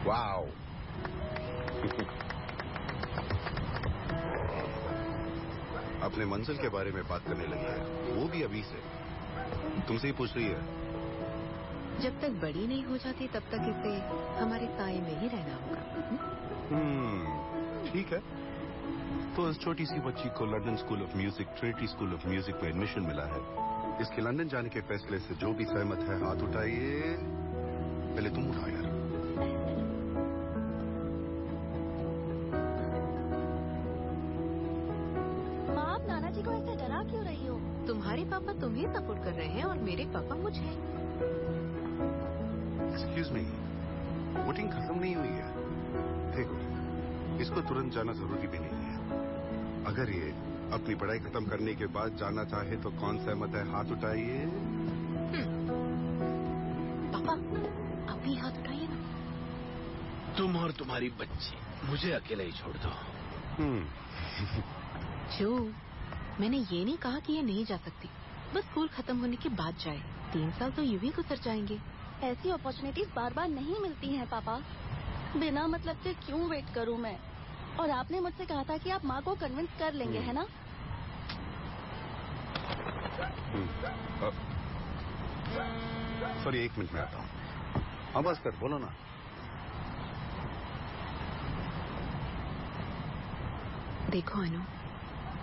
Wow. अपने मंजिल के बारे में बात करने लगी है, वो भी अभी से। तुमसे ही पूछ रही है। जब तक बड़ी नहीं हो जाती तब तक इसे हमारे साए में ही रहना होगा। ठीक है। तो इस छोटी सी बच्ची को London school of music, Trinity school of music में एडमिशन मिला है। इसके लंदन जाने के फैसले से जो भी सहमत है हाथ उठाइए। पहले तुम उठाओ यार। माँ, आप नाना जी को ऐसे डरा क्यों रही हो? तुम्हारे पापा तुम्हें सपोर्ट कर रहे हैं और मेरे पापा मुझे। एक्सक्यूज मी, वोटिंग खत्म नहीं हुई है। देखो, इसको तुरंत जाना जरूरी भी नहीं है। अगर ये अपनी पढ़ाई खत्म करने के बाद जाना चाहे तो कौन सहमत है हाथ उठाइए। पापा, आप भी हाथ उठाइए ना। तुम और तुम्हारी बच्ची मुझे अकेले ही छोड़ दो। जो मैंने ये नहीं कहा कि ये नहीं जा सकती, बस स्कूल खत्म होने के बाद जाए। 3 साल तो यूं ही गुजर जाएंगे। ऐसी अपॉर्चुनिटीज बार बार नहीं मिलती हैं पापा। बिना मतलब के क्यों वेट करूं मैं? और आपने मुझसे कहा था कि आप माँ को कन्विंस कर लेंगे, है ना? सॉरी, 1 मिनट में आता हूँ। हाँ बस कर, बोलो ना। देखो अनु,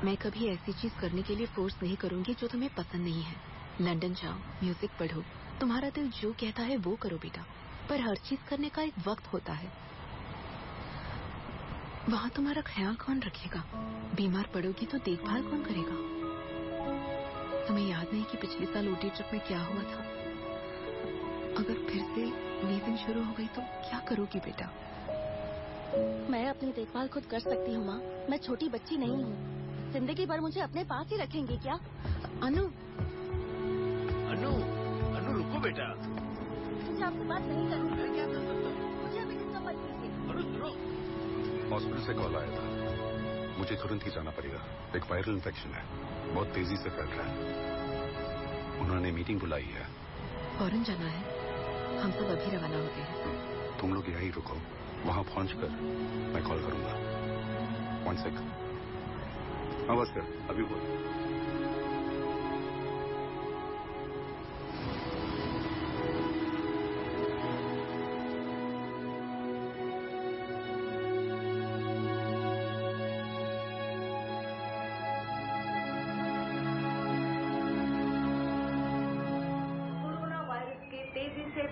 मैं कभी ऐसी चीज करने के लिए फोर्स नहीं करूंगी जो तुम्हें पसंद नहीं है। लंदन जाओ, म्यूजिक पढ़ो, तुम्हारा दिल जो कहता है वो करो बेटा। पर हर चीज करने का एक वक्त होता है। वहाँ तुम्हारा ख्याल कौन रखेगा? बीमार पड़ोगी तो देखभाल कौन करेगा? तुम्हें याद नहीं कि पिछले साल ओटी ट्रिप में क्या हुआ था? अगर फिर से लीजिंग शुरू हो गई तो क्या करोगी बेटा? मैं अपनी देखभाल खुद कर सकती हूँ माँ। मैं छोटी बच्ची नहीं हूँ। जिंदगी भर मुझे अपने पास ही रखेंगे क्या? अनु, अनु, अनु रुको बेटा। मुझे आपसे बात नहीं करनी। मैं क्या कर सकता हूँ? मुझे अभी डिस्टर्ब मत कीजिए। अनु सुनो। हॉस्पिटल से कॉल आया था, मुझे तुरंत ही जाना पड़ेगा। एक वायरल इन्फेक्शन है, बहुत तेजी से फैल रहा है। उन्होंने मीटिंग बुलाई है। फौरन जाना है। हम सब अभी रवाना होते हैं। तुम लोग यहीं रुको, वहां पहुंचकर मैं कॉल करूंगा। 1 सेकंड। हाँ बस कर, अभी बोल।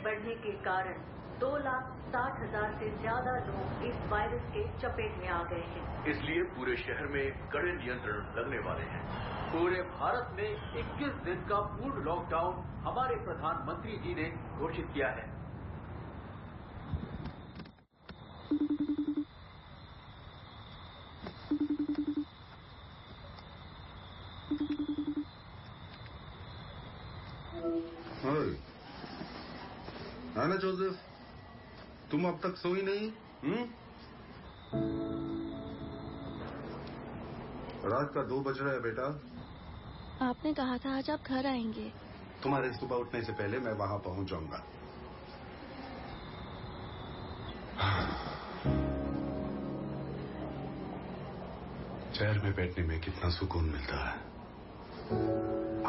बढ़ने के कारण 2,60,000 से ज्यादा लोग इस वायरस के चपेट में आ गए हैं। इसलिए पूरे शहर में कड़े नियंत्रण लगने वाले हैं। पूरे भारत में 21 दिन का पूर्ण लॉकडाउन हमारे प्रधानमंत्री जी ने घोषित किया है। ना जोसेफ, तुम अब तक सोई नहीं? रात का 2 बज रहा है बेटा। आपने कहा था आज आप घर आएंगे। तुम्हारे सुबह उठने से पहले मैं वहां पहुंच जाऊंगा। चेयर में बैठने में कितना सुकून मिलता है,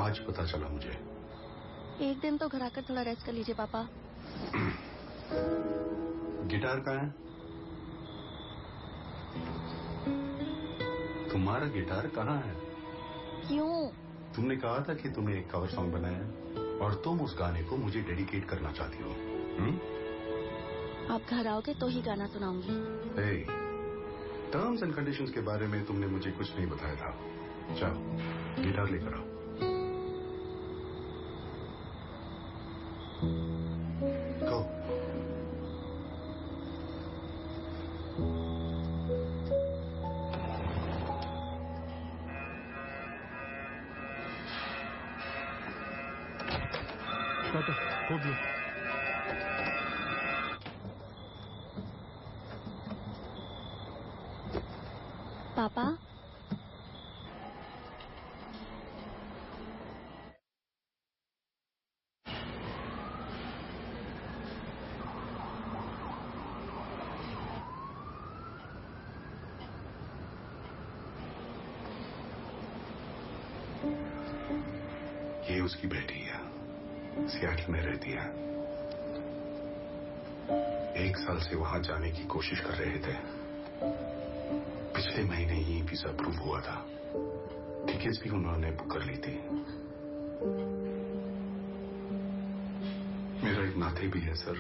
आज पता चला मुझे। एक दिन तो घर आकर थोड़ा रेस्ट कर लीजिए पापा। गिटार कहाँ है? तुम्हारा गिटार कहाँ है? क्यों? तुमने कहा था कि तुमने एक कवर सॉन्ग बनाया है और तुम उस गाने को मुझे डेडिकेट करना चाहती हो। आप घर आओगे तो ही गाना सुनाऊंगी। टर्म्स एंड कंडीशंस के बारे में तुमने मुझे कुछ नहीं बताया था। जाओ, गिटार लेकर आओ। गो। खूब लो। पापा, ये उसकी बेटी है, सियाटल में रहती है। 1 साल से वहां जाने की कोशिश कर रहे थे। पिछले महीने ही वीजा अप्रूव हुआ था। टिकट्स भी उन्होंने बुक कर ली थी। मेरा एक नाते भी है सर।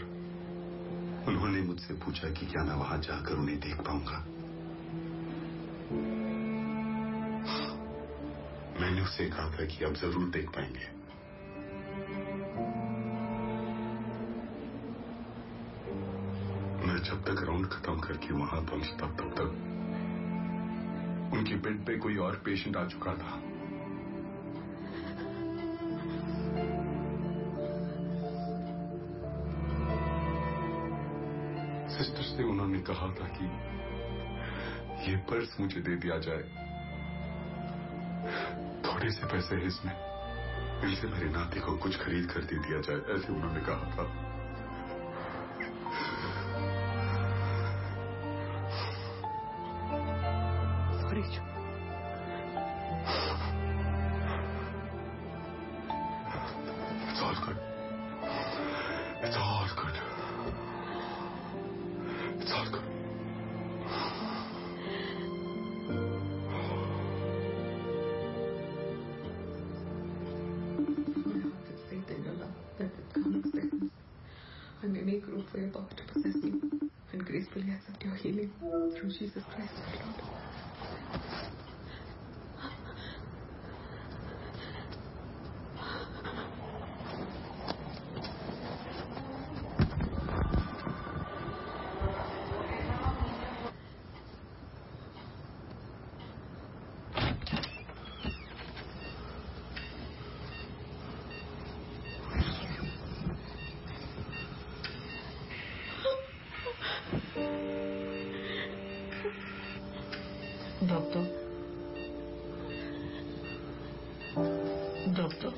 उन्होंने मुझसे पूछा कि क्या मैं वहां जाकर उन्हें देख पाऊंगा। मैंने उससे कहा था कि आप जरूर देख पाएंगे। मैं जब तक राउंड खत्म करके वहां पहुंचता तब तक उनके बेड पे कोई और पेशेंट आ चुका था। सिस्टर से उन्होंने कहा था कि ये पर्स मुझे दे दिया जाए। थोड़े से पैसे हैं इसमें, इनसे मेरे नाते को कुछ खरीद कर दे दिया जाए, ऐसे उन्होंने कहा था। It's all good. It's all good. It's all good. I may make room for your power to possess you and gracefully accept your healing through Jesus Christ our Lord. Doctor.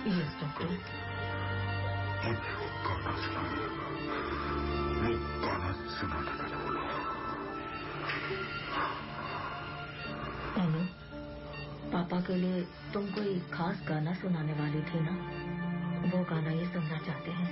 Yes, doctor. अनु, पापा के लिए तुम कोई खास गाना सुनाने वाली थी ना? वो गाना ये सुनना चाहते हैं।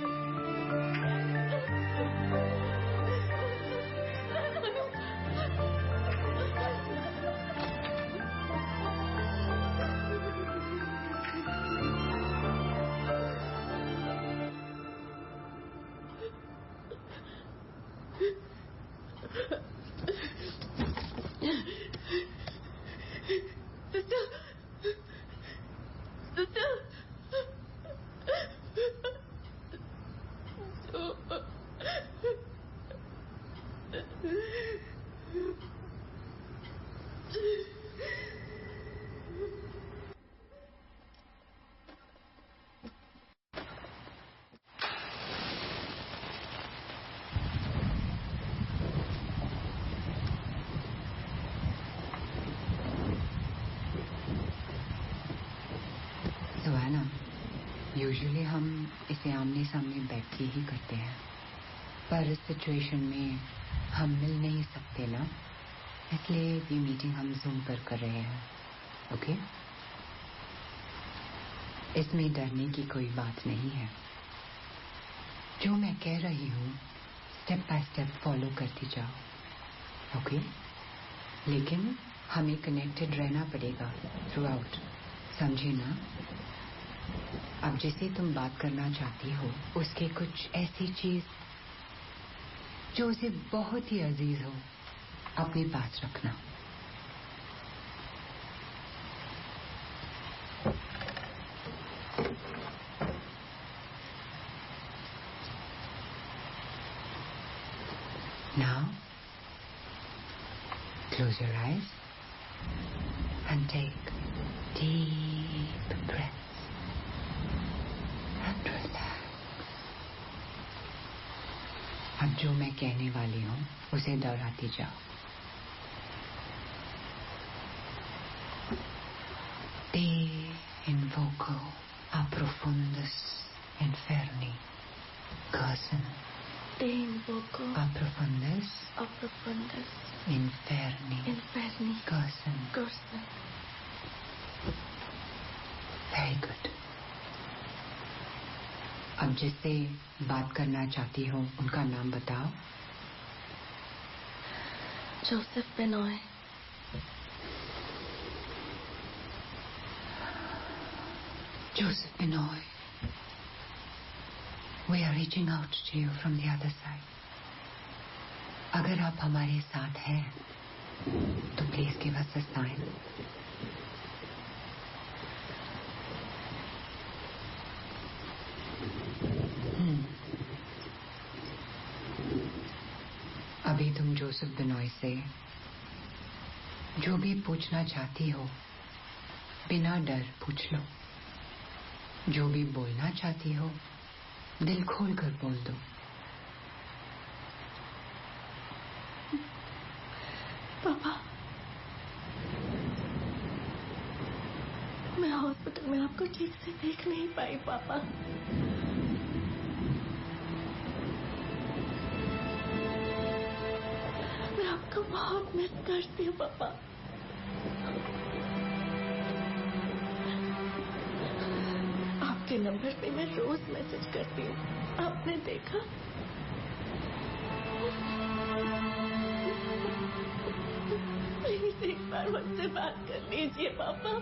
यूजुअली हम इसे आमने सामने बैठ के ही करते हैं, पर इस सिचुएशन में हम मिल नहीं सकते ना, इसलिए ये मीटिंग हम जूम पर कर रहे हैं। ओके? इसमें डरने की कोई बात नहीं है। जो मैं कह रही हूँ स्टेप बाय स्टेप फॉलो करती जाओ। ओके? लेकिन हमें कनेक्टेड रहना पड़ेगा थ्रू आउट, समझे ना? अब जैसे तुम बात करना चाहती हो उसके कुछ ऐसी चीज जो उसे बहुत ही अजीज हो अपने पास रखना। Close your eyes and take deep breaths and relax. अब जो मैं कहने वाली हूँ उसे दोहराती जाओ. Te invoco a profundus inferni, Gerson. Te invoco A profundus inferni, Gerson. Very good. अब जिससे बात करना चाहती हो उनका नाम बताओ. Joseph Benoy. Joseph Benoy, we are reaching out to you from the other side. अगर आप हमारे साथ हैं तो please give us a sign. अभी तुम जोसेफ बेनॉय से जो भी पूछना चाहती हो बिना डर पूछ लो. जो भी बोलना चाहती हो दिल खोल कर बोल दो. पापा, मैं हॉस्पिटल में आपको ठीक से देख नहीं पाई. पापा, मैं आपको बहुत मिस करती हूँ. पापा, आपके नंबर पे मैं रोज मैसेज करती हूँ. आपने देखा? प्लीज एक बार मुझसे बात कर लीजिए. पापा,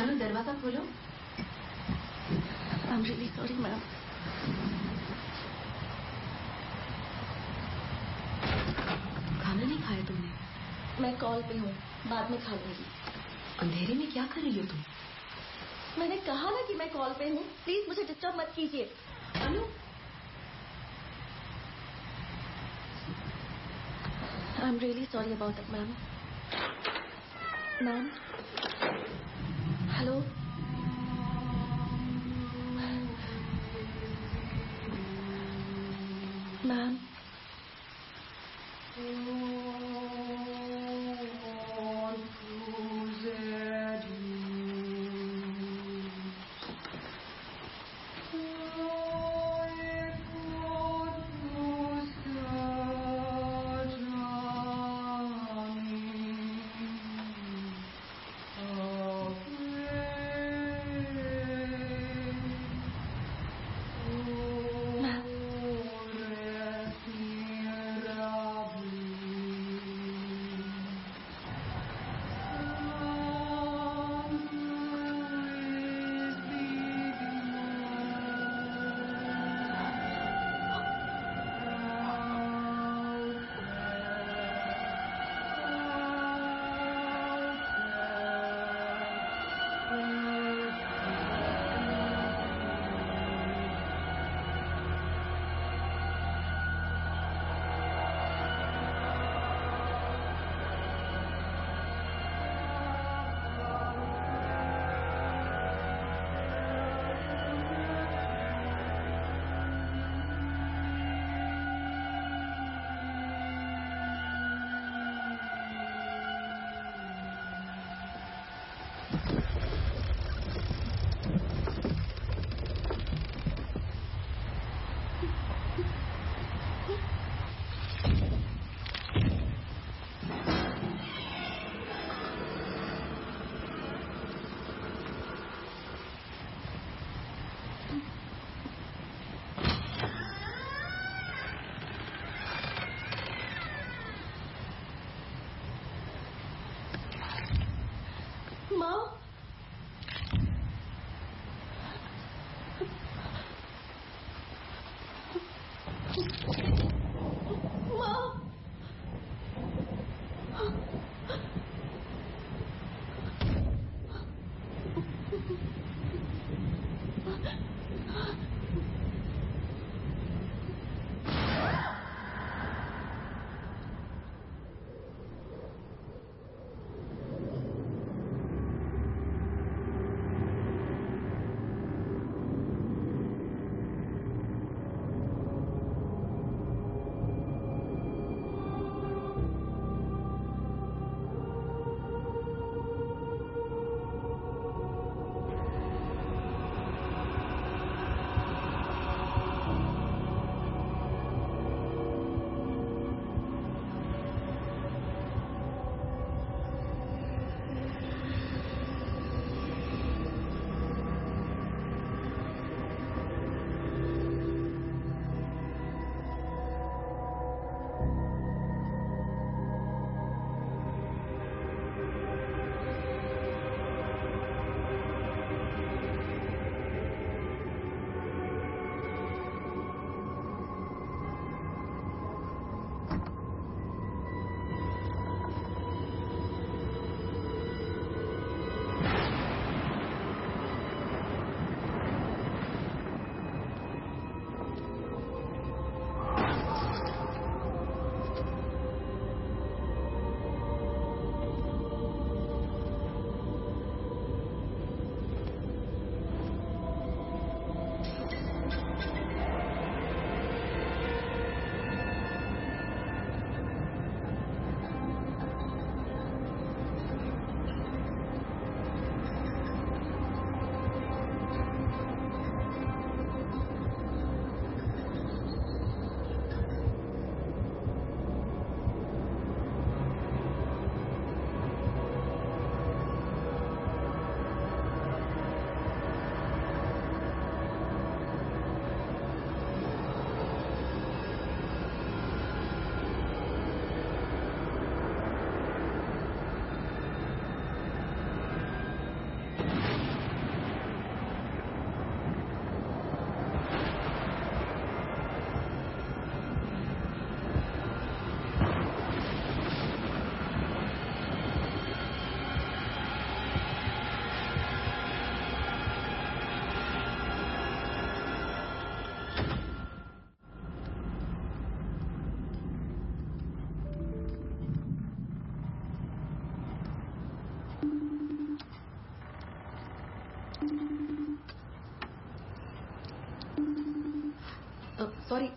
अनु, दरवाजा खोलो. I'm really sorry, ma'am. खाना नहीं खाया तुमने? मैं कॉल पे हूँ, बाद में खा लूंगी. अंधेरे में क्या कर रही हो तुम? मैंने कहा ना कि मैं कॉल पे हूँ. प्लीज मुझे डिस्टर्ब मत कीजिए. अनु, I'm really sorry about it, ma'am. Ma'am, hello. Ma'am,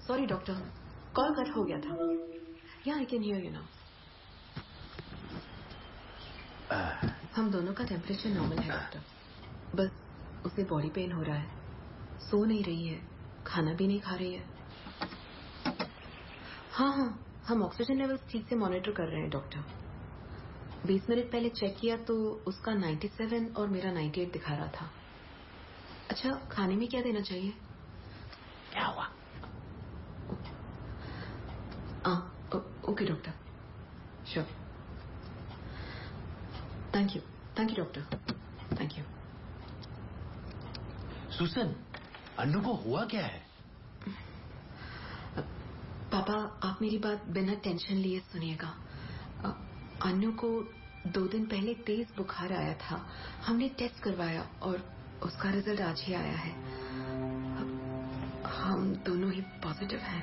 sorry doctor, call cut हो गया था। या I can hear you now. हम दोनों का टेम्परेचर नॉर्मल है डॉक्टर, बस उसे बॉडी पेन हो रहा है, सो नहीं रही है, खाना भी नहीं खा रही है। हाँ, हम ऑक्सीजन लेवल्स ठीक से मॉनिटर कर रहे हैं डॉक्टर। 20 मिनट पहले चेक किया तो उसका 97 और मेरा 98 दिखा रहा था। अच्छा, खाने में क्या देना चाहिए? क्या हुआ? Okay doctor, sure. Thank you doctor, thank you. Susan, Annu को हुआ क्या है? पापा, आप मेरी बात बिना टेंशन लिए सुनिएगा। अन्नू को 2 दिन पहले तेज बुखार आया था। हमने टेस्ट करवाया और उसका रिजल्ट आज ही आया है। हम दोनों ही पॉजिटिव हैं।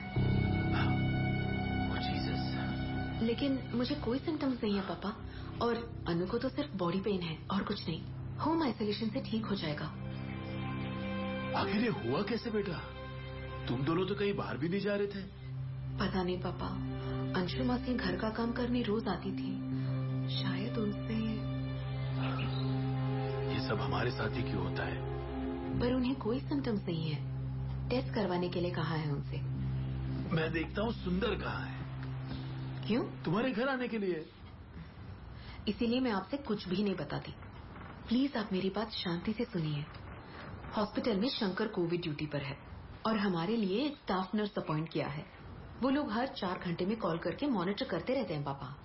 लेकिन मुझे कोई सिम्टम्स नहीं है पापा, और अनु को तो सिर्फ बॉडी पेन है और कुछ नहीं। होम आइसोलेशन से ठीक हो जाएगा। आखिर ये हुआ कैसे बेटा? तुम दोनों तो कहीं बाहर भी नहीं जा रहे थे। पता नहीं पापा, अंशु मासी घर का काम करने रोज आती थी, शायद उनसे। ये सब हमारे साथ ही क्यों होता है? पर उन्हें कोई सिम्टम्स नहीं है। टेस्ट करवाने के लिए कहा है उनसे। मैं देखता हूँ सुंदर कहाँ है। क्यों? तुम्हारे घर आने के लिए। इसीलिए मैं आपसे कुछ भी नहीं बताती। प्लीज आप मेरी बात शांति से सुनिए। हॉस्पिटल में शंकर कोविड ड्यूटी पर है और हमारे लिए एक स्टाफ नर्स अपॉइंट किया है। वो लोग हर 4 घंटे में कॉल करके मॉनिटर करते रहते हैं पापा।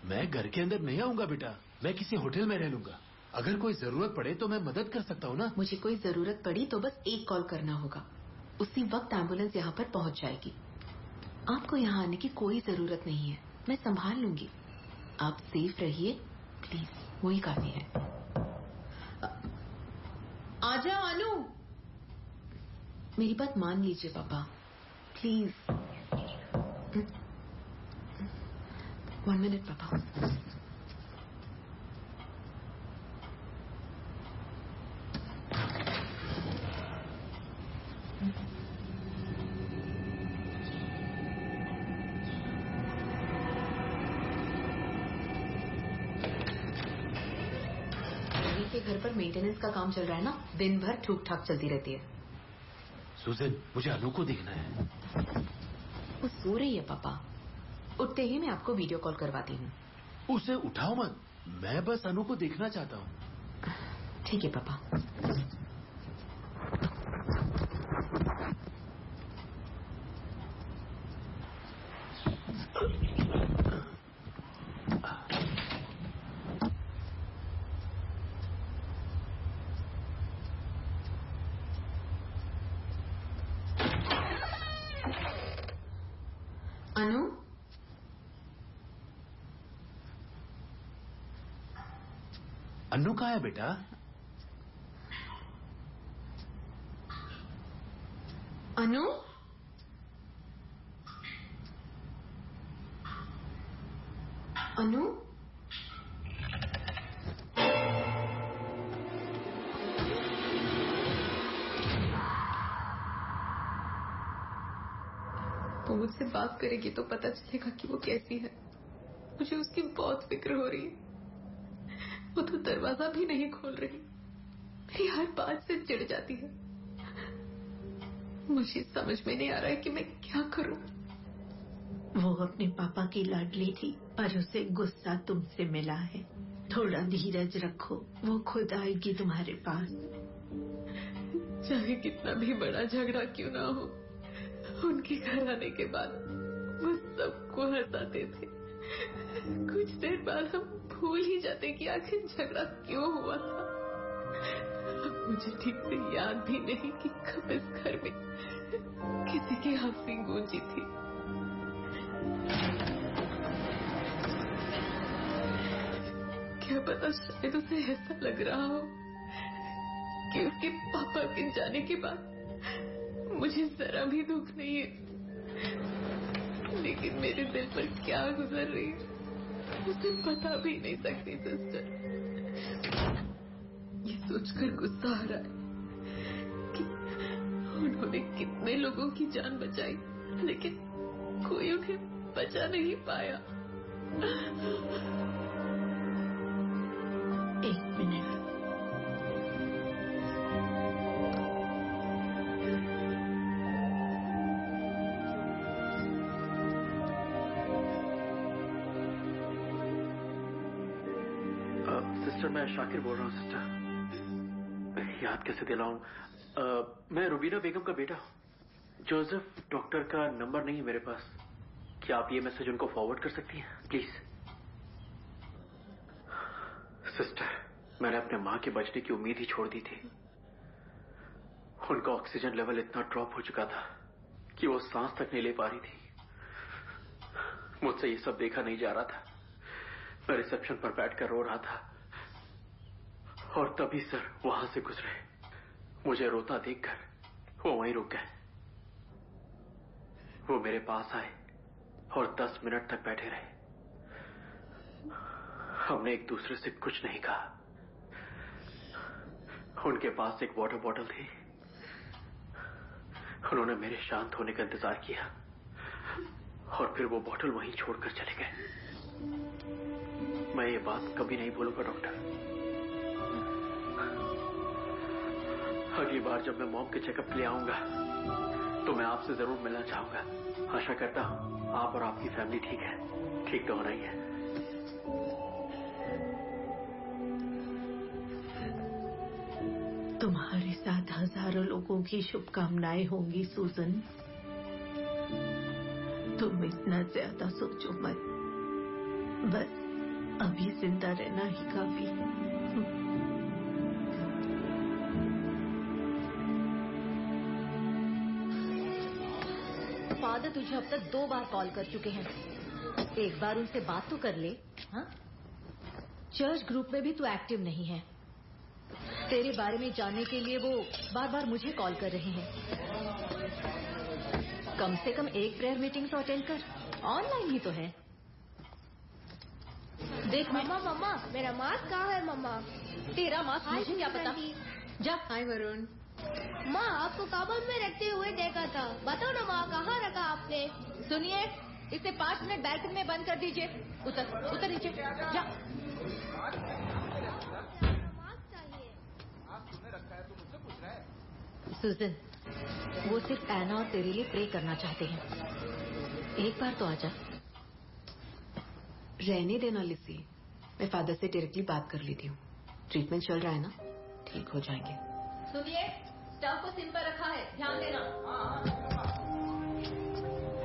मैं घर के अंदर नहीं आऊंगा बेटा, मैं किसी होटल में रह लूंगा। अगर कोई जरूरत पड़े तो मैं मदद कर सकता हूँ ना। मुझे कोई जरूरत पड़ी तो बस एक कॉल करना होगा, उसी वक्त एम्बुलेंस यहाँ पर पहुँच जाएगी। आपको यहाँ आने की कोई जरूरत नहीं है, मैं संभाल लूंगी। आप सेफ रहिए प्लीज, वही काफी है। आजा अनु, मेरी बात मान लीजिए पापा प्लीज। 1 मिनट पापा। के घर पर मेंटेनेंस का काम चल रहा है ना, दिन भर ठूक ठाक चलती रहती है। सुजन, मुझे अनु को देखना है। वो सो रही है पापा, उठते ही मैं आपको वीडियो कॉल करवाती हूँ। उसे उठाओ मत, मैं बस अनु को देखना चाहता हूँ। ठीक है पापा। अनु, अनु कहाँ है बेटा? अनु, अनु, वो मुझसे बात करेगी तो पता चलेगा कि वो कैसी है। मुझे उसकी बहुत फिक्र हो रही है। वो तो दरवाजा भी नहीं खोल रही, मेरी हर बात से चिढ़ जाती है। मुझे समझ में नहीं आ रहा है कि मैं क्या करूं। वो अपने पापा की लाडली थी, पर उसे गुस्सा तुमसे मिला है। थोड़ा धीरज रखो, वो खुद आएगी तुम्हारे पास। चाहे कितना भी बड़ा झगड़ा क्यों ना हो, उनके घर आने के बाद वो सबको हंसाते थे। कुछ देर बाद हम भूल ही जाते कि आखिर झगड़ा क्यों हुआ था। मुझे ठीक से याद भी नहीं कि कब इस घर में किसी की हंसी गूंजी थी। क्या पता शायद उसे ऐसा लग रहा हो कि उसके पापा के जाने के बाद मुझे जरा भी दुख नहीं है। लेकिन मेरे दिल पर क्या गुजर रही है उसे पता भी नहीं सकती सिस्टर। ये सोचकर गुस्सा आ रहा है कि उन्होंने कितने लोगों की जान बचाई, लेकिन कोई उन्हें बचा नहीं पाया। एक मिनट। सिस्टर, मैं शाकिर बोल रहा हूँ। सिस्टर, याद कैसे दिलाऊं? मैं रुबीना बेगम का बेटा हूँ। जोसेफ डॉक्टर का नंबर नहीं है मेरे पास। क्या आप ये मैसेज उनको फॉरवर्ड कर सकती हैं प्लीज? सिस्टर, मैंने अपने माँ के बचने की उम्मीद ही छोड़ दी थी। उनका ऑक्सीजन लेवल इतना ड्रॉप हो चुका था कि वो सांस तक नहीं ले पा रही थी। मुझसे ये सब देखा नहीं जा रहा था। मैं रिसेप्शन पर बैठकर रो रहा था और तभी सर वहां से गुजरे। मुझे रोता देखकर वो वहीं रुक गए। वो मेरे पास आए और 10 मिनट तक बैठे रहे। हमने एक दूसरे से कुछ नहीं कहा। उनके पास एक वाटर बॉटल थी। उन्होंने मेरे शांत होने का इंतजार किया और फिर वो बॉटल वहीं छोड़कर चले गए। मैं ये बात कभी नहीं भूलूंगा डॉक्टर। अगली बार जब मैं मॉम के चेकअप के लिए आऊंगा तो मैं आपसे जरूर मिलना चाहूंगा। आशा करता हूं आप और आपकी फैमिली ठीक है। ठीक तो होना ही है। तुम्हारे साथ हजारों लोगों की शुभकामनाएं होंगी सूजन। तुम इतना ज्यादा सोचो मत, बस अभी जिंदा रहना ही काफी है। फादर तुझे अब तक 2 बार कॉल कर चुके हैं। एक बार उनसे बात तो कर ले। हाँ? चर्च ग्रुप में भी तू एक्टिव नहीं है। तेरे बारे में जानने के लिए वो बार बार मुझे कॉल कर रहे हैं। कम से कम एक प्रेयर मीटिंग तो अटेंड कर। ऑनलाइन ही तो है। देख मम्मा मेरा मास्क कहाँ है मम्मा? तेरा मास्क मुझे क्या पता। जा। हाय वरुण। माँ आपको कबर्ड में रखते हुए देखा था। बताओ ना माँ, कहाँ रखा आपने? सुनिए, इसे 5 मिनट बैल्कनी में बंद कर दीजिए। उतर नीचे जा। सुजन, वो सिर्फ एना और तेरे लिए प्रे करना चाहते हैं। एक बार तो आजा। रहने देना लिसी, मैं फादर से डायरेक्टली बात कर लेती हूँ। ट्रीटमेंट चल रहा है ना, ठीक हो जाएंगे। सुनिए, स्टव को सिम पर रखा है, ध्यान देना।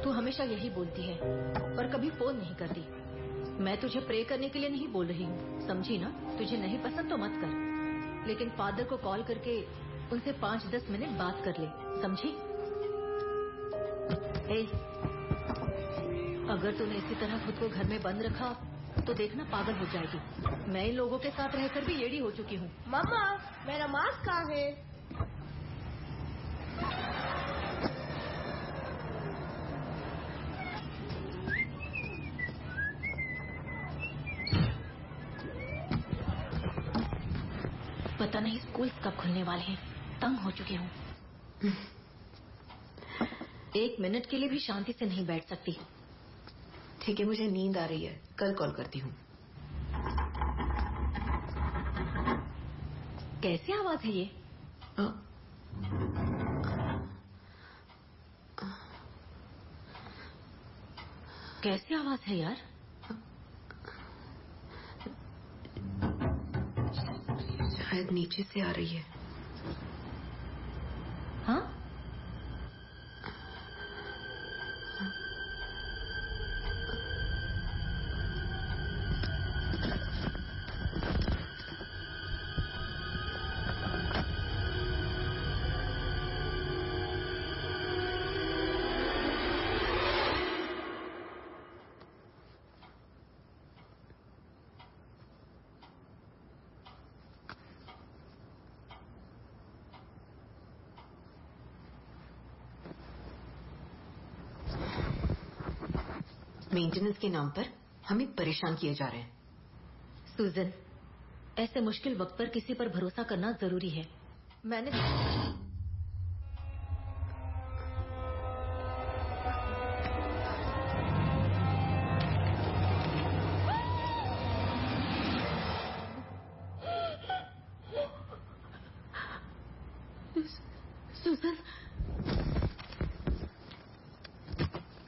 तू हमेशा यही बोलती है और कभी फोन नहीं करती। मैं तुझे प्रे करने के लिए नहीं बोल रही हूँ, समझी ना? तुझे नहीं पसंद तो मत कर, लेकिन फादर को कॉल करके उनसे 5-10 मिनट बात कर ले, समझी? अगर तूने इसी तरह खुद को घर में बंद रखा तो देखना पागल हो जाएगी। मैं इन लोगों के साथ रहकर भी येड़ी हो चुकी हूँ। मम्मा मेरा मास्क कहाँ है? पता नहीं स्कूल कब खुलने वाले हैं, तंग हो चुकी हूँ। 1 मिनट के लिए भी शांति से नहीं बैठ सकती। ठीक है, मुझे नींद आ रही है, कल कॉल करती हूँ। कैसी आवाज है ये? कैसी आवाज है यार? शायद नीचे से आ रही है। हाँ? मेंटेनेंस के नाम पर हमें परेशान किए जा रहे हैं। सुजन, ऐसे मुश्किल वक्त पर किसी पर भरोसा करना जरूरी है। मैंने सुजन,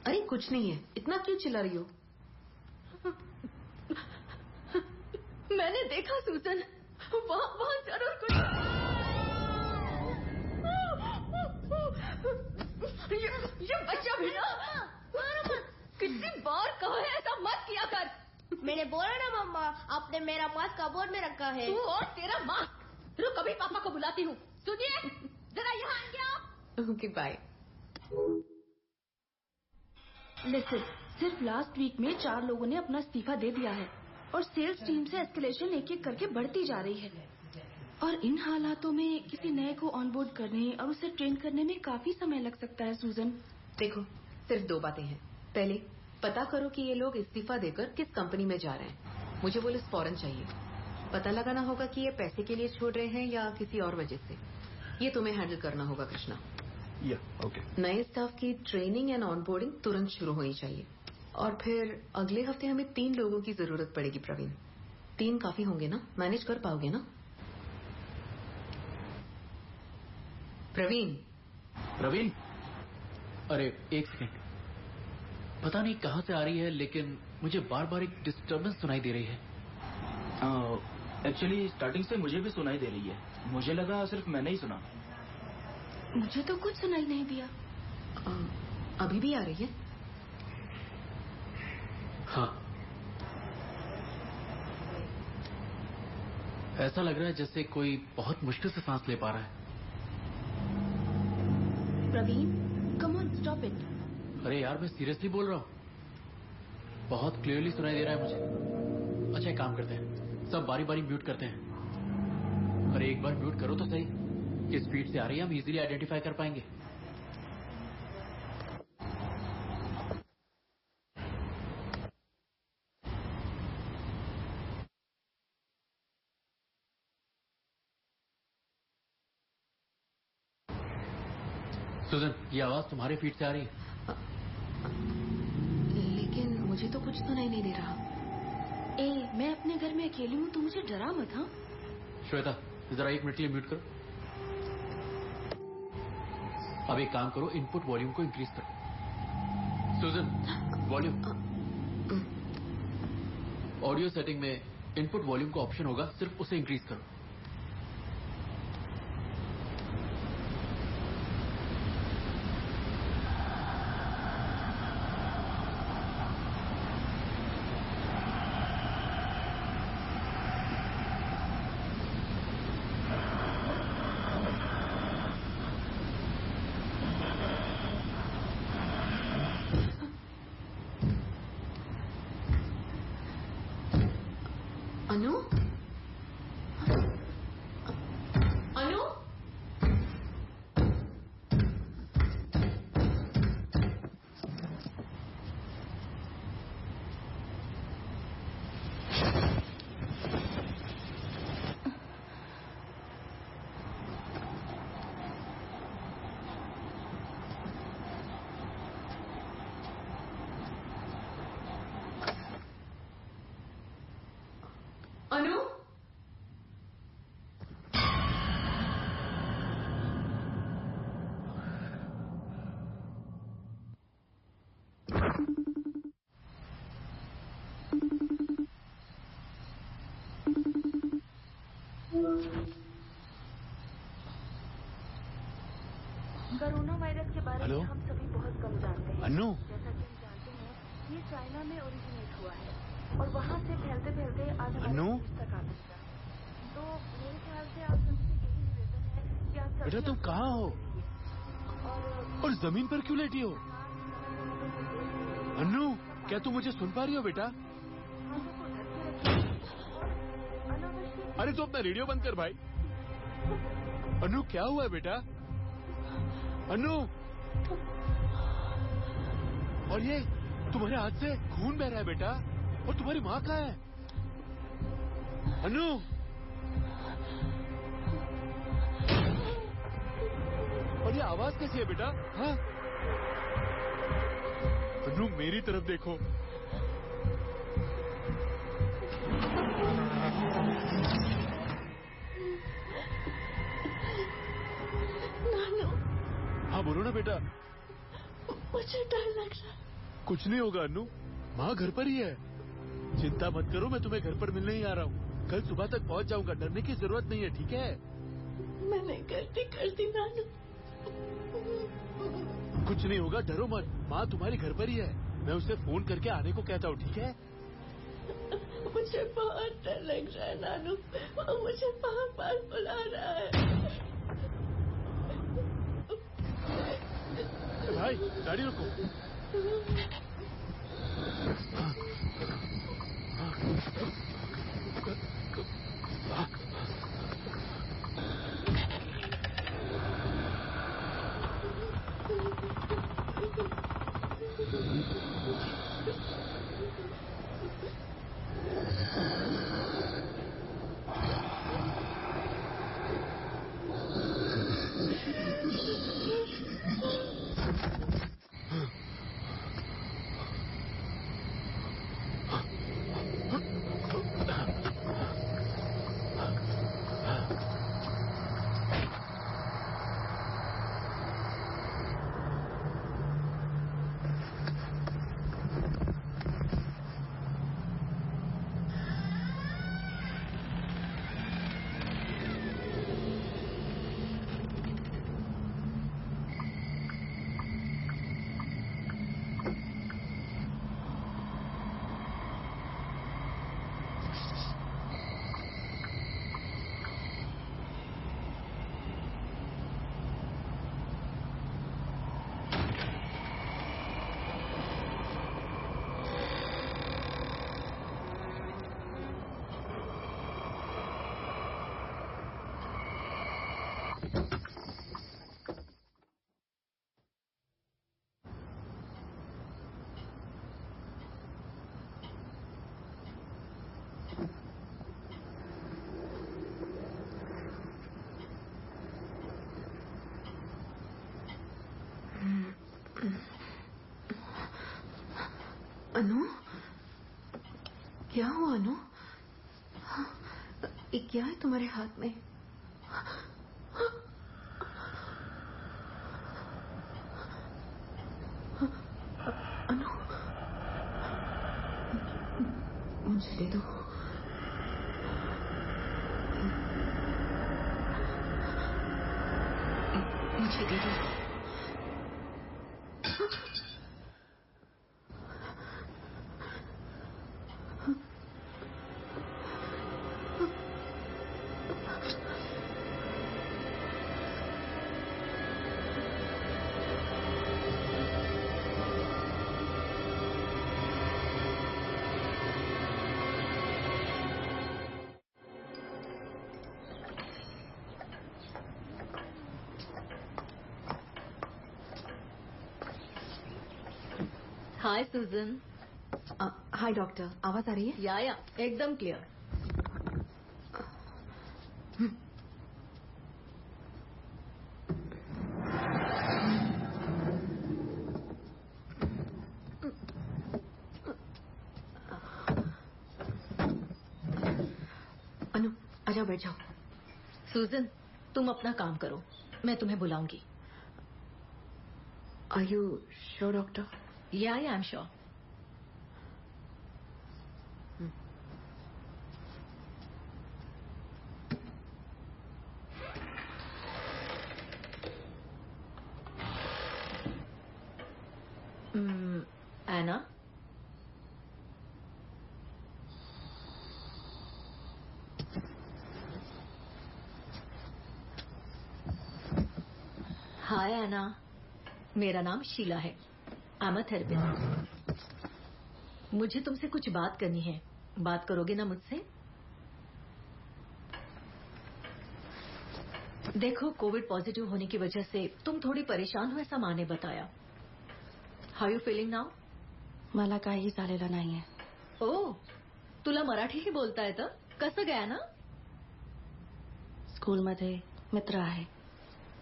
अरे कुछ नहीं है, इतना क्यों चिल्ला रही हो? मैंने देखा सुजन, वहाँ जरूर कुछ। ये बच्चा भी ना, कितनी बार कहा है ऐसा मत किया कर। मैंने बोला ना मम्मा, आपने मेरा मास्क कबर्ड में रखा है। तू और तेरा मास्क। रुक, अभी पापा को बुलाती हूँ। सुनिए, जरा यहाँ आएंगे आप? Okay bye. लिसन, सिर्फ लास्ट वीक में 4 लोगों ने अपना इस्तीफा दे दिया है और सेल्स टीम से एस्केलेशन एक-एक करके बढ़ती जा रही है। और इन हालातों में किसी नए को ऑनबोर्ड करने और उसे ट्रेन करने में काफी समय लग सकता है। सुजन, देखो, सिर्फ 2 बातें हैं। पहले, पता करो कि ये लोग इस्तीफा देकर किस कंपनी में जा रहे हैं। मुझे वो लिस्ट फौरन चाहिए। पता लगाना होगा कि ये पैसे के लिए छोड़ रहे हैं या किसी और वजह से। ये तुम्हें हैंडल करना होगा कृष्णा। ओके। नए स्टाफ की ट्रेनिंग एंड ऑनबोर्डिंग तुरंत शुरू होनी चाहिए। और फिर अगले हफ्ते हमें 3 लोगों की जरूरत पड़ेगी। प्रवीण, 3 काफी होंगे ना? मैनेज कर पाओगे ना? प्रवीण। अरे एक सेकंड, पता नहीं कहां से आ रही है, लेकिन मुझे बार बार एक डिस्टर्बेंस सुनाई दे रही है। एक्चुअली स्टार्टिंग से मुझे भी सुनाई दे रही है। मुझे लगा सिर्फ मैंने ही सुना। मुझे तो कुछ सुनाई नहीं दिया। अभी भी आ रही है? हाँ, ऐसा लग रहा है जैसे कोई बहुत मुश्किल से सांस ले पा रहा है। Praveen, come on, stop it. अरे यार मैं सीरियसली बोल रहा हूँ, बहुत क्लियरली सुनाई दे रहा है मुझे। अच्छा एक काम करते हैं, सब बारी बारी म्यूट करते हैं। अरे एक बार म्यूट करो तो सही, किस स्पीड से आ रही है हम इजीली आइडेंटिफाई कर पाएंगे। सुजन, ये आवाज तुम्हारे फीट से आ रही है। लेकिन मुझे तो कुछ सुनाई नहीं दे रहा। मैं अपने घर में अकेली हूँ, तो मुझे डरा मत। हाँ श्वेता, जरा 1 मिनट के लिए म्यूट करो। अब एक काम करो, इनपुट वॉल्यूम को इंक्रीज करो। सुजन, वॉल्यूम। ऑडियो सेटिंग में इनपुट वॉल्यूम का ऑप्शन होगा, सिर्फ उसे इंक्रीज करो। अनु? अनु? अनु? कोरोना वायरस के बारे हेलो? में हम सभी बहुत कम जानते हैं। अनु? जैसा कि हम जानते हैं, ये चाइना में ओरिजिनेट हुआ है और वहाँ से फैलते फैलते आज हमारे अनु? देश तक आ पहुंचा। तो मेरे ख्याल से आप सबसे यही निवेदन है कि आप सभी बेटा तुम कहाँ हो और जमीन पर क्यों लेटी हो? अनु, क्या तुम मुझे सुन पा रही हो बेटा? अरे तू अपना रेडियो बंद कर भाई। अनु क्या हुआ है बेटा? अनु, और ये तुम्हारे हाथ से खून बह रहा है बेटा, और तुम्हारी माँ कहाँ है? अनु, और ये आवाज कैसी है बेटा? हाँ? अनु मेरी तरफ देखो। नानू, हाँ बोलो ना बेटा। मुझे डर लग रहा है। कुछ नहीं होगा अनु, माँ घर पर ही है। चिंता मत करो, मैं तुम्हें घर पर मिलने ही आ रहा हूँ। कल सुबह तक पहुँच जाऊंगा, डरने की जरूरत नहीं है, ठीक है? मैंने गलती कर दी नानू। कुछ नहीं होगा, डरो मत। माँ तुम्हारी घर पर ही है, मैं उसे फोन करके आने को कहता हूँ, ठीक है? मुझे बहुत डर लग रहा है नानू, वो मुझे बार बार बुला रहा है। भाई गाड़ी रोको। अनु, क्या हुआ अनु? ये क्या है तुम्हारे हाथ में? अनु, मुझे दे दो। मुझे दे दो। हाय सुजन। हाय डॉक्टर, आवाज आ रही है? या एकदम क्लियर। अनु, आजाओ, बैठ जाओ। सुजन, तुम अपना काम करो, मैं तुम्हें बुलाऊंगी। Are you sure doctor? या आई एम श्योर। एना, हाय एना, मेरा नाम शीला है। I am a therapist. मुझे तुमसे कुछ बात करनी है, बात करोगे ना मुझसे? देखो, कोविड पॉजिटिव होने की वजह से तुम थोडी परेशान हो, ऐसा माँ ने बताया। How you feeling now? मला काही झालेलं नाहीये। ओ, तुला मराठी ही बोलता येतं? कसं गया ना? स्कूलमध्ये मित्र आहे।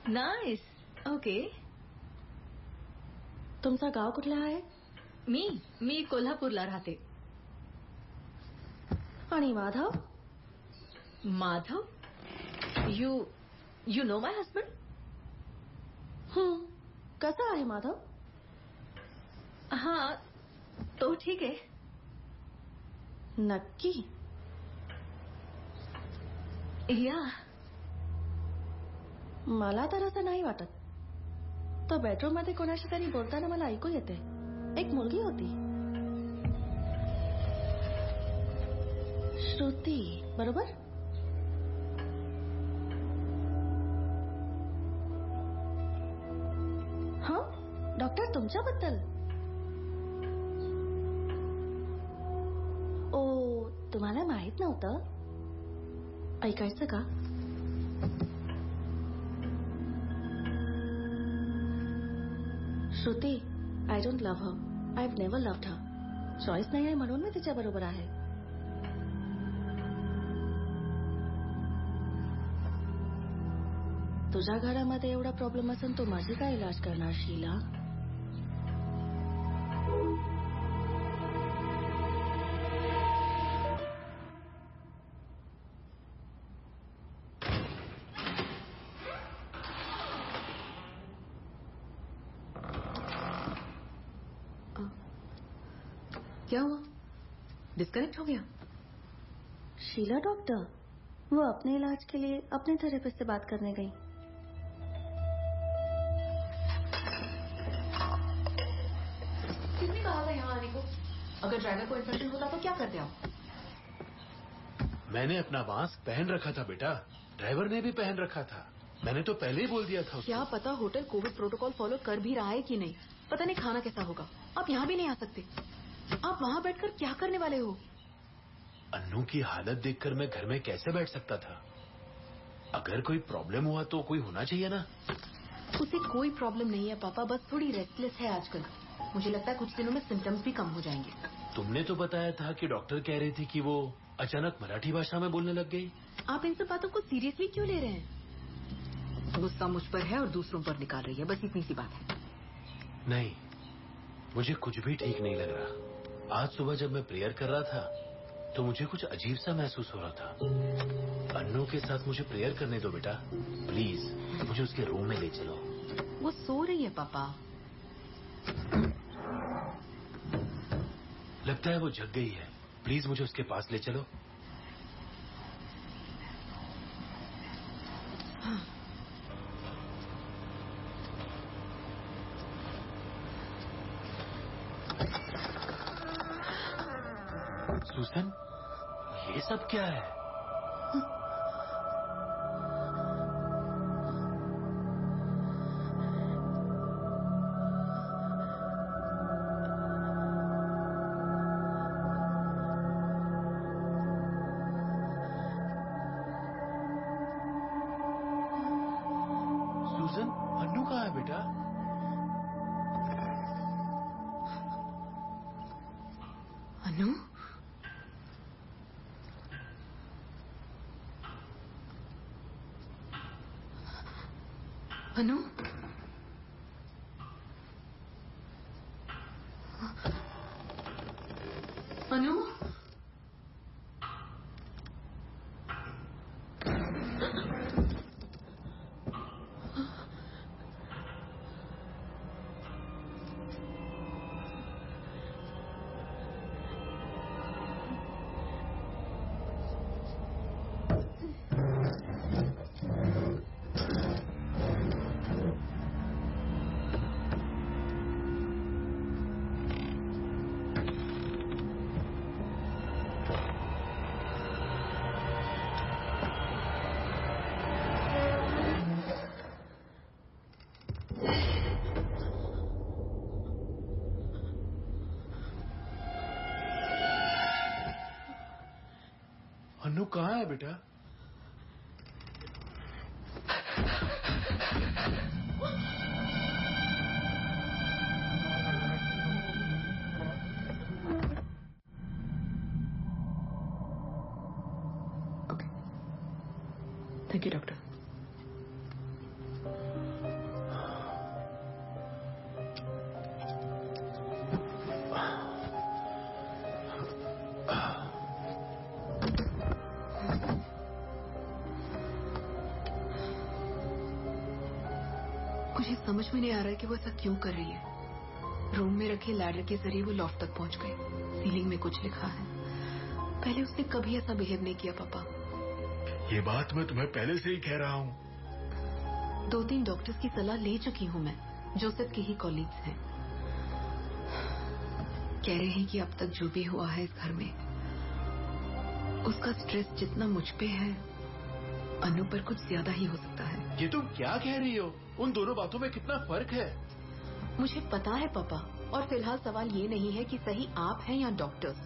Nice, okay. तुमचं गाव कुठलं आहे? मी कोल्हापूरला राहते। आणि Madhav? Madhav? You know my husband? कसा आहे माधव? हाँ, तो ठीक आहे। नक्की? या। मला तर असं नाही वाटत। तो बेडरूम मध्ये कोणाशी तरी बोलताना मला ऐकू येते। एक मुलगी होती, श्रुती, बरोबर? हाँ, डॉक्टर तुमच्याबद्दल? ओ, तुम्हाला माहित नव्हतं? ऐकायचं का? Shruti, I don't love her. I have never loved her. Choice नाही आहे म्हणून मी तिच्या बरोबर आहे. तुझ्या घरामध्ये एवढा प्रॉब्लेम असेल, तो माझी काय इलाज करणार शीला? क्या हुआ? डिस्कनेक्ट हो गया? शीला डॉक्टर, वो अपने इलाज के लिए अपने थेरेपिस्ट से बात करने गई। किसने कहा था यहाँ आने को? अगर ड्राइवर को इन्फेक्शन होता तो क्या करते आप? मैंने अपना मास्क पहन रखा था बेटा, ड्राइवर ने भी पहन रखा था। मैंने तो पहले ही बोल दिया था उसको। क्या पता होटल कोविड प्रोटोकॉल फॉलो कर भी रहा है कि नहीं। पता नहीं खाना कैसा होगा। आप यहाँ भी नहीं आ सकते। आप वहाँ बैठकर क्या करने वाले हो? अन्नू की हालत देखकर मैं घर में कैसे बैठ सकता था? अगर कोई प्रॉब्लम हुआ तो कोई होना चाहिए ना। उसे कोई प्रॉब्लम नहीं है पापा, बस थोड़ी रेस्टलेस है आजकल। मुझे लगता है कुछ दिनों में सिम्टम्स भी कम हो जाएंगे। तुमने तो बताया था कि डॉक्टर कह रही थी कि वो अचानक मराठी भाषा में बोलने लग गई। आप इन सब बातों को सीरियसली क्यों ले रहे हैं? गुस्सा मुझ पर है और दूसरों पर निकाल रही है, बस इतनी सी बात है। नहीं, मुझे कुछ भी ठीक नहीं लग रहा। आज सुबह जब मैं प्रेयर कर रहा था तो मुझे कुछ अजीब सा महसूस हो रहा था। अन्नू के साथ मुझे प्रेयर करने दो बेटा, प्लीज मुझे उसके रूम में ले चलो। वो सो रही है पापा। लगता है वो जग गई है, प्लीज मुझे उसके पास ले चलो। सुसन, ये सब क्या है? सुसन, अन्नू कहाँ है बेटा? अनु? अनु? अनु? अन्नू कहाँ है बेटा? Thank you doctor. मुझे समझ में नहीं आ रहा है कि वो ऐसा क्यों कर रही है। रूम में रखे लैडर के जरिए वो लॉफ्ट तक पहुंच गए। सीलिंग में कुछ लिखा है। पहले उसने कभी ऐसा बिहेव नहीं किया पापा। ये बात मैं तुम्हें पहले से ही कह रहा हूँ। 2-3 डॉक्टर्स की सलाह ले चुकी हूँ मैं। जोसेफ के ही कॉलीग्स हैं। कह रहे हैं कि अब तक जो भी हुआ है इस घर में, उसका स्ट्रेस जितना मुझ पे है, अनु पर कुछ ज्यादा ही हो सकता है। ये तुम क्या कह रही हो? उन दोनों बातों में कितना फर्क है? मुझे पता है पापा, और फिलहाल सवाल ये नहीं है कि सही आप हैं या डॉक्टर्स।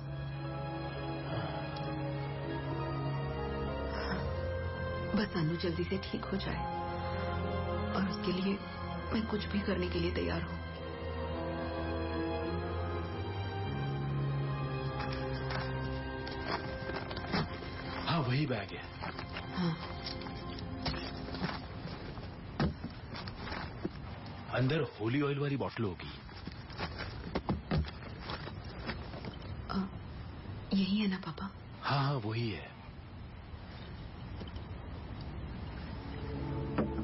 बस अनु जल्दी से ठीक हो जाए, और उसके लिए मैं कुछ भी करने के लिए तैयार हूँ। हाँ, वही बैग है। हाँ। अंदर होली ऑयल वाली बॉटल होगी। यही है ना पापा? हाँ हाँ, वही है।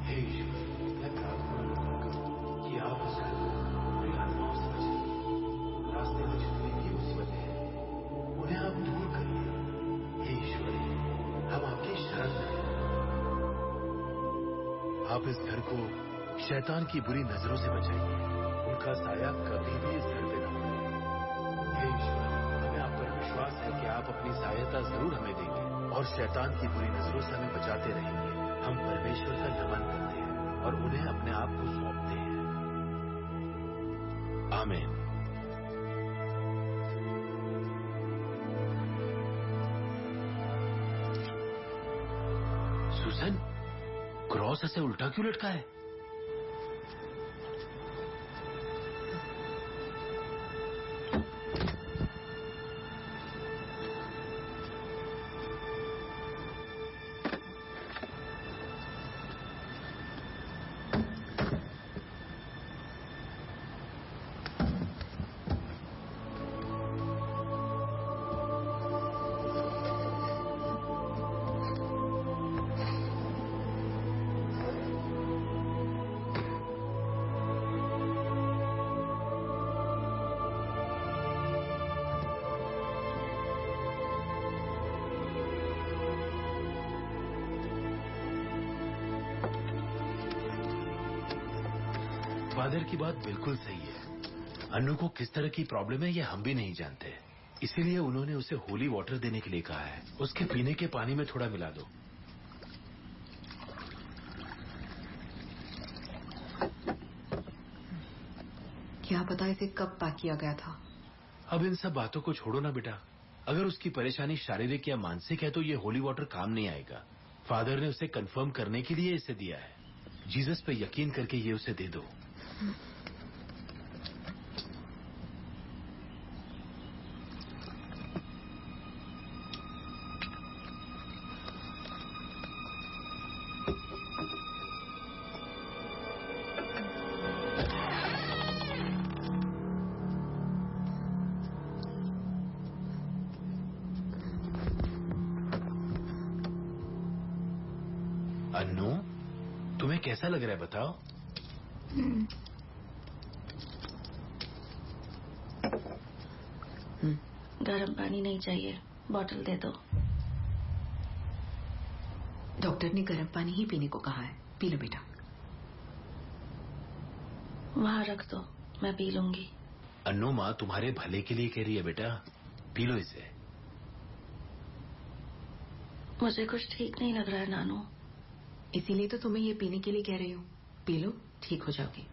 हे ईश्वर, मैं प्रार्थना कि आप उस घर को पूरी आत्माओं से बचाइए। रास्ते में जितनी भी मुसीबतें हैं, उन्हें आप दूर करिए। हे ईश्वर, हम आपकी शरण में हैं। आप इस घर को शैतान की बुरी नजरों से बचाइए। उनका साया कभी भी इस घर पे न हो। हे ईश्वर, हमें आप पर विश्वास है कि आप अपनी सहायता जरूर हमें देंगे और शैतान की बुरी नजरों से हमें बचाते रहेंगे। हम परमेश्वर का नमन करते हैं और उन्हें अपने आप को सौंपते हैं। आमीन। सुसन, क्रॉस ऐसे उल्टा क्यों लटका है? फादर की बात बिल्कुल सही है। अन्नू को किस तरह की प्रॉब्लम है ये हम भी नहीं जानते, इसीलिए उन्होंने उसे होली वाटर देने के लिए कहा है। उसके पीने के पानी में थोड़ा मिला दो। क्या पता इसे कब पैक किया गया था। अब इन सब बातों को छोड़ो ना बेटा। अगर उसकी परेशानी शारीरिक या मानसिक है तो ये होली वाटर काम नहीं आएगा। फादर ने उसे कंफर्म करने के लिए इसे दिया है। जीसस पे यकीन करके ये उसे दे दो। अन्नू, तुम्हें कैसा लग रहा है बताओ? गर्म पानी नहीं चाहिए, बॉटल दे दो। डॉक्टर ने गर्म पानी ही पीने को कहा है। पी लो बेटा। वहां रख दो, मैं पी लूंगी। अन्नू, माँ तुम्हारे भले के लिए कह रही है बेटा, पी लो इसे। मुझे कुछ ठीक नहीं लग रहा है नानू। इसीलिए तो तुम्हें ये पीने के लिए कह रही हूँ। पी लो, ठीक हो जाओगी।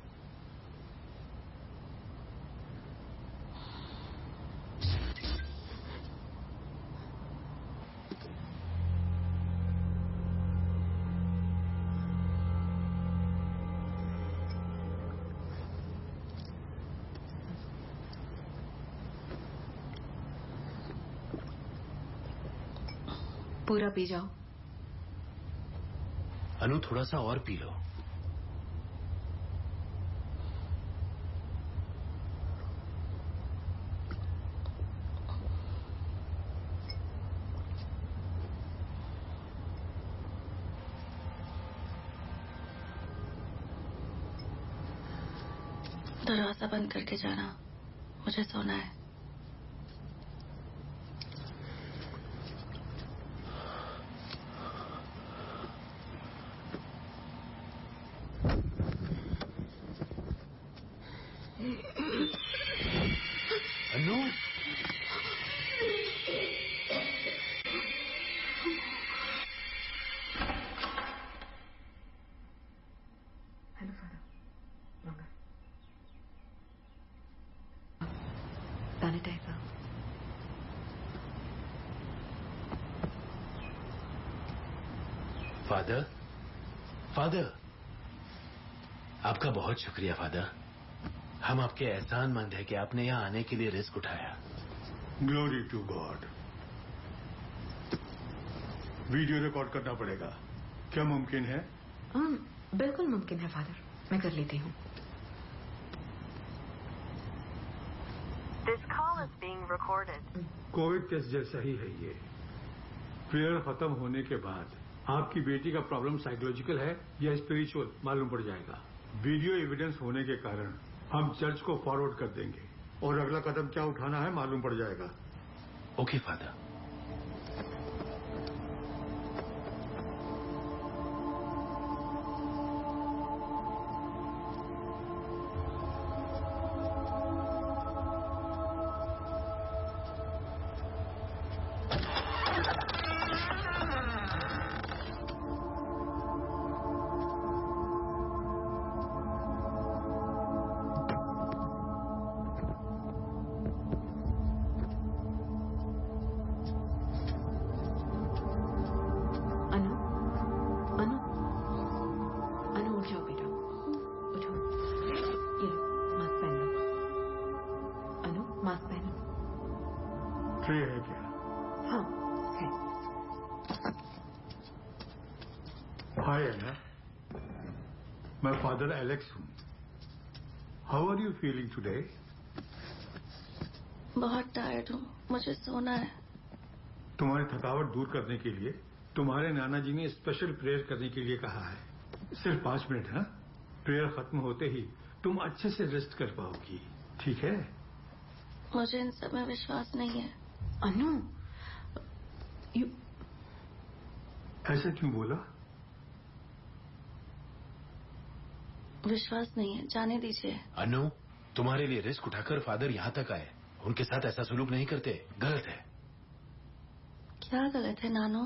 पूरा पी जाओ। अनु, थोड़ा सा और पी लो। दरवाजा बंद करके जाना, मुझे सोना है। Annu, hello father, sanitizer. Father, father, आपका बहुत शुक्रिया फादर। हम आपके एहसानमंद हैं कि आपने यहाँ आने के लिए रिस्क उठाया। Glory to God. Video record करना पड़ेगा, क्या मुमकिन है? बिल्कुल मुमकिन है फादर, मैं कर लेती हूँ। कोविड टेस्ट जैसा ही है ये। प्रेयर खत्म होने के बाद आपकी बेटी का प्रॉब्लम साइकोलॉजिकल है या स्पिरिचुअल मालूम पड़ जाएगा। वीडियो एविडेंस होने के कारण हम चर्च को फॉरवर्ड कर देंगे और अगला कदम क्या उठाना है मालूम पड़ जाएगा। Okay father. ट्रे है क्या? हाँ है। हाय अन्ना, मैं फादर एलेक्स हूँ। How are you feeling today? बहुत टायर्ड हूँ, मुझे सोना है। तुम्हारी थकावट दूर करने के लिए तुम्हारे नाना जी ने स्पेशल प्रेयर करने के लिए कहा है। सिर्फ 5 मिनट, हाँ? प्रेयर खत्म होते ही तुम अच्छे से रेस्ट कर पाओगी, ठीक है? मुझे इन सब में विश्वास नहीं है। अनु, ऐसा क्यों बोला? विश्वास नहीं है, जाने दीजिए। अनु, तुम्हारे लिए रिस्क उठाकर फादर यहाँ तक आए, उनके साथ ऐसा सुलूक नहीं करते, गलत है। क्या गलत है नानो?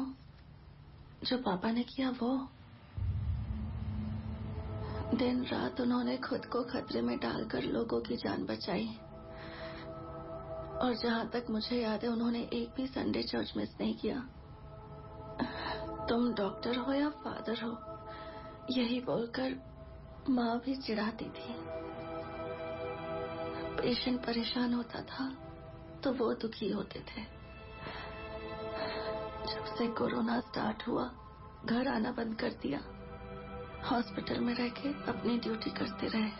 जो पापा ने किया वो। दिन रात उन्होंने खुद को खतरे में डालकर लोगों की जान बचाई, और जहां तक मुझे याद है उन्होंने एक भी संडे चर्च मिस नहीं किया। तुम डॉक्टर हो या फादर हो, यही बोलकर माँ भी चिढ़ाती थी। पेशेंट परेशान होता था तो वो दुखी होते थे। जब से कोरोना स्टार्ट हुआ, घर आना बंद कर दिया, हॉस्पिटल में रह के अपनी ड्यूटी करते रहे।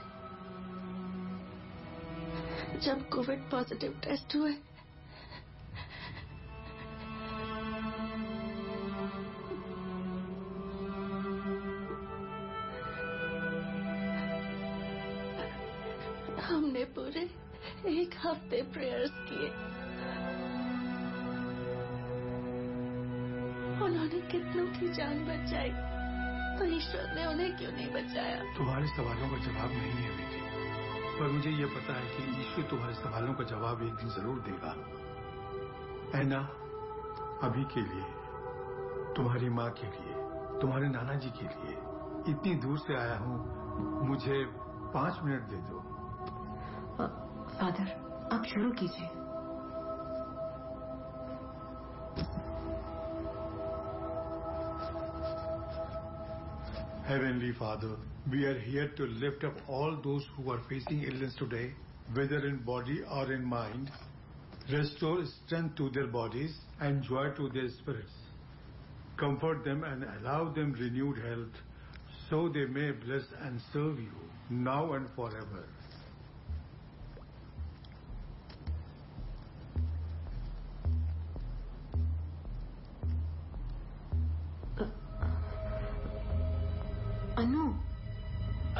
जब कोविड पॉजिटिव टेस्ट हुए, हमने पूरे 1 हफ्ते प्रेयर्स किए। उन्होंने कितनों की जान बचाई, तो ईश्वर ने उन्हें क्यों नहीं बचाया? तुम्हारे सवालों का जवाब नहीं है बेटी, पर मुझे ये पता है कि ईश्वर तुम्हारे सवालों का जवाब एक दिन जरूर देगा। ऐना, अभी के लिए, तुम्हारी माँ के लिए, तुम्हारे नाना जी के लिए इतनी दूर से आया हूँ, मुझे 5 मिनट दे दो। फादर, आप शुरू कीजिए। Heavenly Father, we are here to lift up all those who are facing illness today, whether in body or in mind. Restore strength to their bodies and joy to their spirits. Comfort them and allow them renewed health, so they may bless and serve you now and forever. अनु,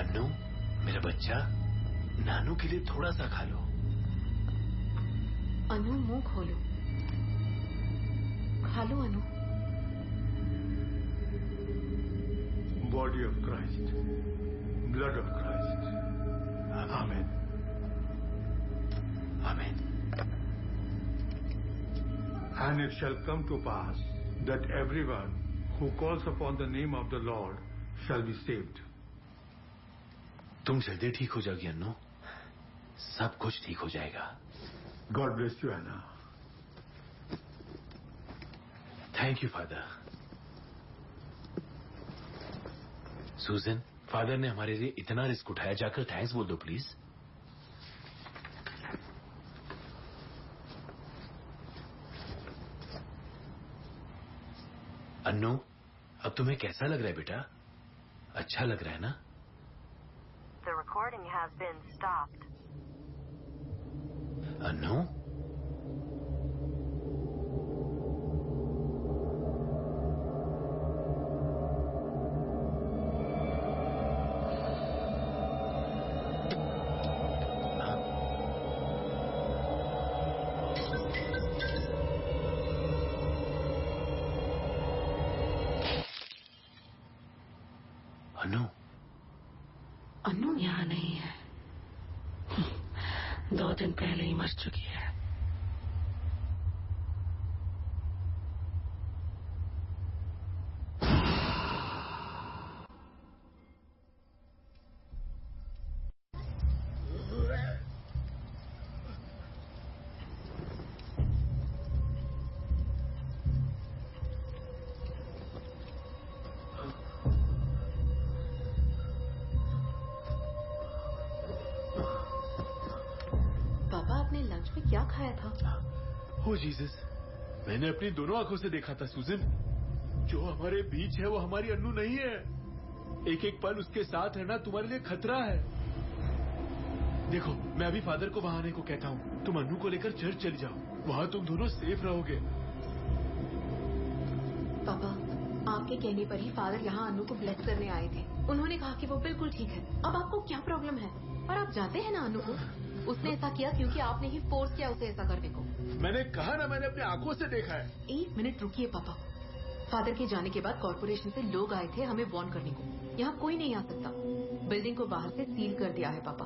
अन्नू, मेरा बच्चा, नानू के लिए थोड़ा सा खा लो। अनु, मुंह खोलो, खा लो अनु। Body of Christ, blood of Christ. Amen. Amen. And it shall come to pass that everyone who calls upon the name of the Lord shall be saved. तुम जल्दी ठीक हो जाओगी अन्नू, सब कुछ ठीक हो जाएगा। God bless you, Anna. Thank you, Father. सूजन, फादर ने हमारे लिए इतना रिस्क उठाया, जाकर थैंक्स बोल दो प्लीज। अन्नू, अब तुम्हें कैसा लग रहा है बेटा? अच्छा लग रहा है ना? The recording has been stopped. Annu, Annu, अनु यहाँ नहीं है, 2 दिन पहले ही मर चुकी है। लंच में क्या खाया था? ओ जीसस, मैंने अपनी दोनों आंखों से देखा था सूजन। जो हमारे बीच है वो हमारी अन्नू नहीं है। एक एक पल उसके साथ रहना तुम्हारे लिए खतरा है। देखो, मैं अभी फादर को वहां आने को कहता हूँ। तुम अन्नू को लेकर चर्च चली जाओ, वहां तुम दोनों सेफ रहोगे। पापा, आपके कहने पर ही फादर यहाँ अन्नू को ब्लेस करने आए थे। उन्होंने कहा कि वो बिल्कुल ठीक है। अब आपको क्या प्रॉब्लम है? और आप जानते हैं ना अन्नू को, उसने ऐसा किया क्योंकि आपने ही फोर्स किया उसे ऐसा करने को। मैंने कहा ना, मैंने अपनी आंखों से देखा है। 1 मिनट रुकिए पापा। फादर के जाने के बाद कॉर्पोरेशन से लोग आए थे हमें वार्न करने को। यहाँ कोई नहीं आ सकता। बिल्डिंग को बाहर से सील कर दिया है पापा।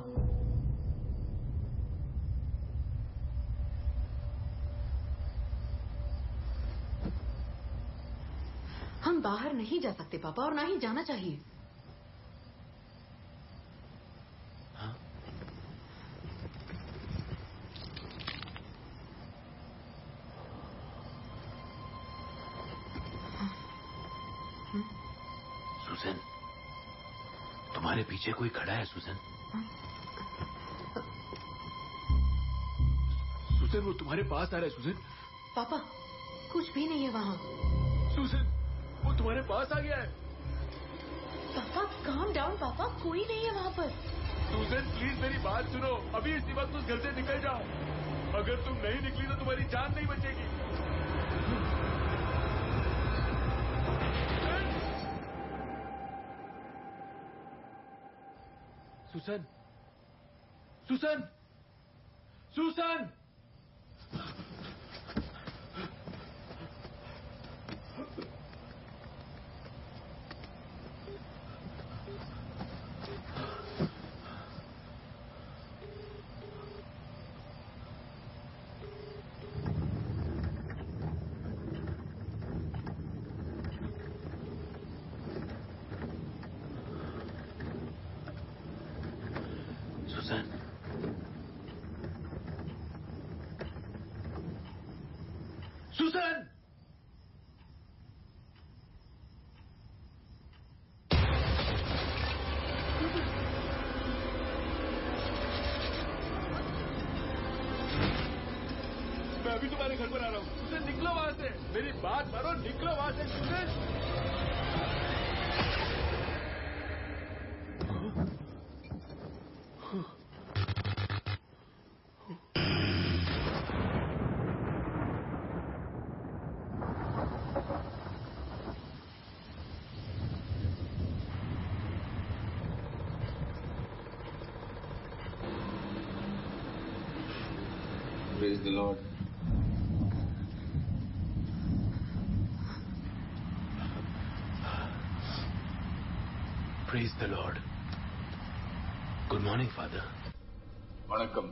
हम बाहर नहीं जा सकते पापा, और ना ही जाना चाहिए। सुजन, तुम्हारे पीछे कोई खड़ा है सुजन। सुजन, वो तुम्हारे पास आ रहा है सुजन। पापा कुछ भी नहीं है वहाँ। सुजन, वो तुम्हारे पास आ गया है। पापा काम डाउन पापा, कोई नहीं है वहाँ पर। सुजन प्लीज मेरी बात सुनो, अभी इसी वक्त उस घर से निकल जाओ। अगर तुम नहीं निकली तो तुम्हारी जान नहीं बचेगी। सुसन, सुसन, सुसन। सुसन, मैं अभी तुम्हारे घर पर आ रहा हूँ। सुसन निकलो वहां से, मेरी बात मानो, निकलो वहां से Susan. Praise the Lord. Praise the Lord. Good morning, Father. Vanakkam.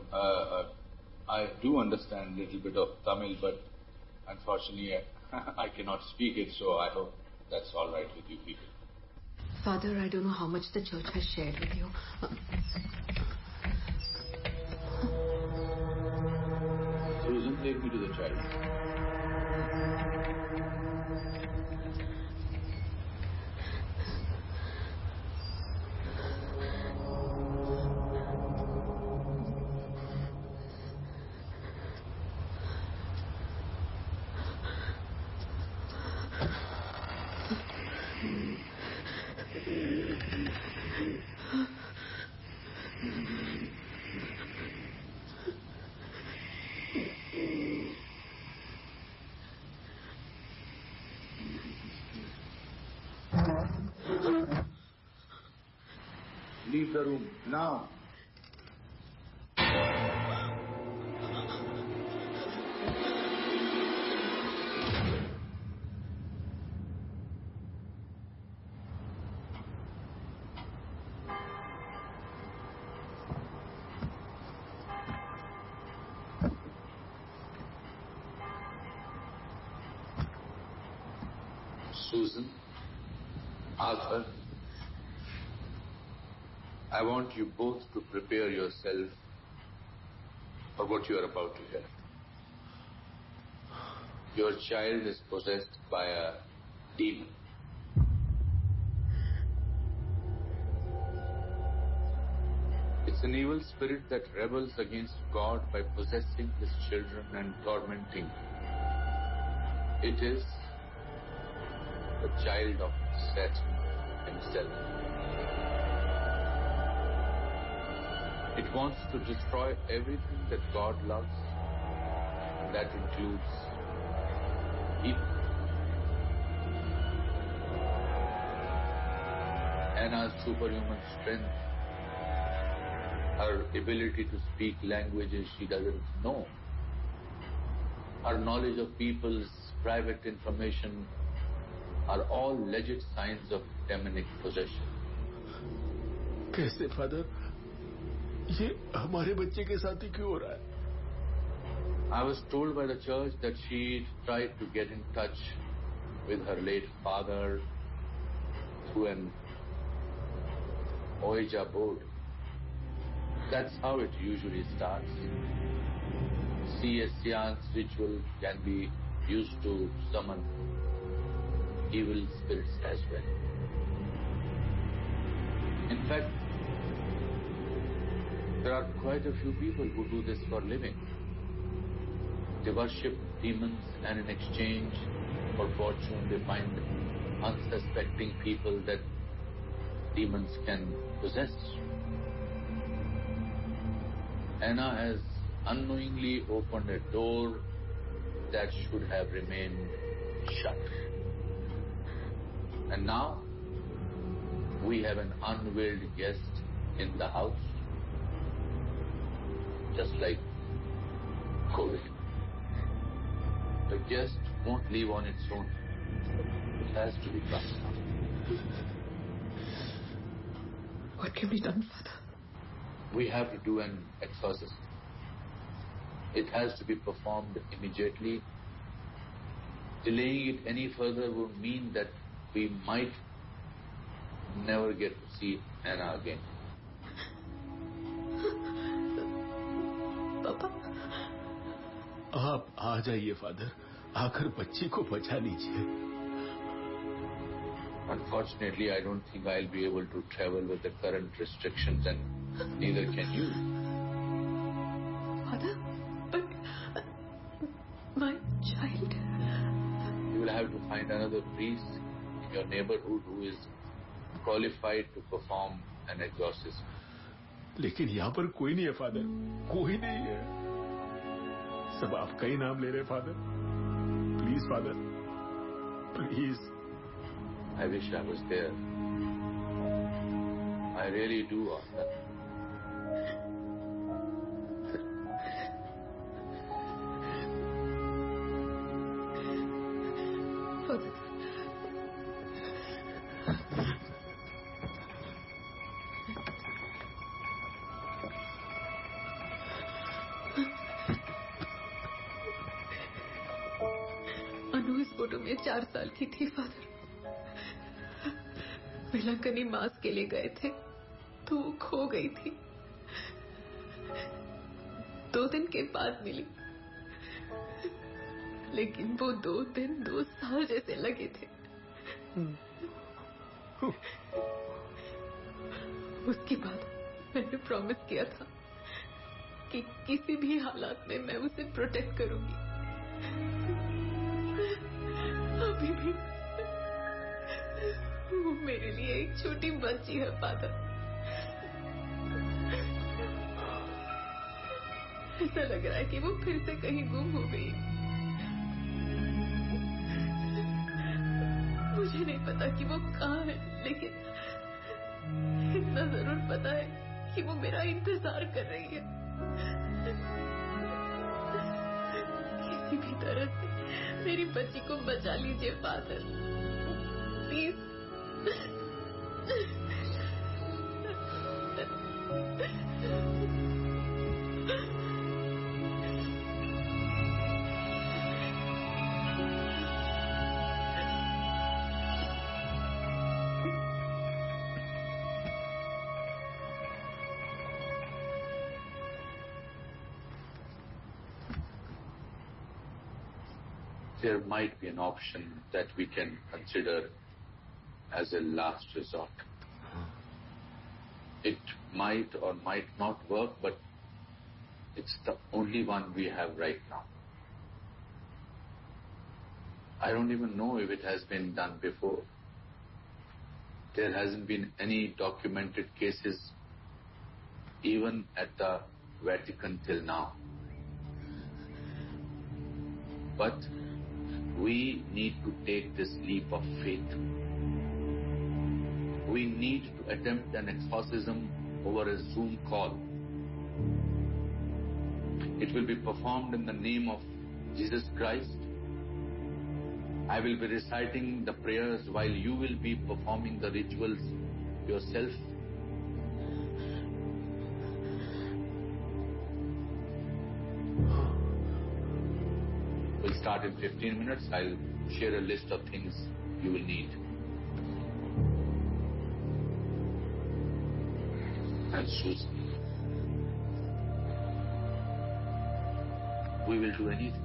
I do understand a little bit of Tamil, but unfortunately I cannot speak it, so I hope that's all right with you people. Father, I don't know how much the church has shared with you. Susan, take me to the child. Leave the room now. Susan, Arthur, I want you both to prepare yourself for what you are about to hear. Your child is possessed by a demon. It's an evil spirit that rebels against God by possessing his children and tormenting them. It is the child of Satan himself. It wants to destroy everything that God loves, and that includes people. Anna's superhuman strength, her ability to speak languages she doesn't know, her knowledge of people's private information are all legit signs of demonic possession. कैसे father? ये हमारे बच्चे के साथ ही क्यों हो रहा है? I was told by the church that she tried to get in touch with her late father through an Ouija board. That's how it usually starts. See, a seance ritual can be used to summon evil spirits as well. In fact, there are quite a few people who do this for a living. They worship demons, and in exchange for fortune they find unsuspecting people that demons can possess. Anna has unknowingly opened a door that should have remained shut. And now we have an unveiled guest in the house, just like COVID. The guest won't leave on its own. It has to be passed on. What can be done, Father? We have to do an exorcism. It has to be performed immediately. Delaying it any further would mean that we might never get to see Anna again. पापा, आप आ जाइए father, आकर बच्ची को बचा लीजिए। Unfortunately, I don't think I'll be able to travel with the current restrictions, and neither can you. Father, but my child. You will have to find another priest in your neighborhood who is qualified to perform an exorcism. लेकिन यहाँ पर कोई नहीं है father, कोई नहीं है। सब आपका ही नाम ले रहे father. Please father, please. I wish I was there. I really do, Arthur. Father. अनु इस फोटो में 4 साल की थी फादर। मिलाकनी मास के लिए गए थे तो वो खो गई थी। 2 दिन के बाद मिली, लेकिन वो 2 दिन 2 साल जैसे लगे थे। उसके बाद मैंने प्रॉमिस किया था कि किसी भी हालात में मैं उसे प्रोटेक्ट करूंगी। अभी भी वो मेरे लिए एक छोटी बच्ची है फादर। ऐसा लग रहा है कि वो फिर से कहीं गुम हो गई। मुझे नहीं पता कि वो कहाँ है, लेकिन इतना जरूर पता है कि वो मेरा इंतजार कर रही है। किसी भी तरह से मेरी बच्ची को बचा लीजिए father, please. There might be an option that we can consider as a last resort. It might or might not work, but it's the only one we have right now. I don't even know if it has been done before. There hasn't been any documented cases even at the Vatican till now. But we need to take this leap of faith. We need to attempt an exorcism over a Zoom call. It will be performed in the name of Jesus Christ. I will be reciting the prayers while you will be performing the rituals yourself. We'll start in 15 minutes. I'll share a list of things you will need. And Susan, we will do anything.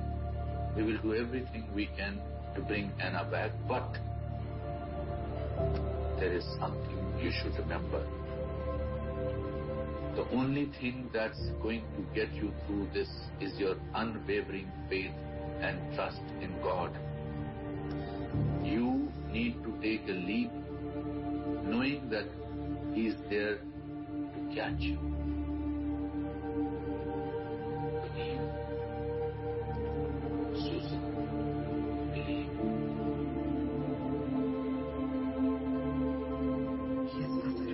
We will do everything we can to bring Anna back, but there is something you should remember. The only thing that's going to get you through this is your unwavering faith and trust in God. You need to take a leap knowing that He is there to catch you. Believe. Susan, believe. Yes, Father.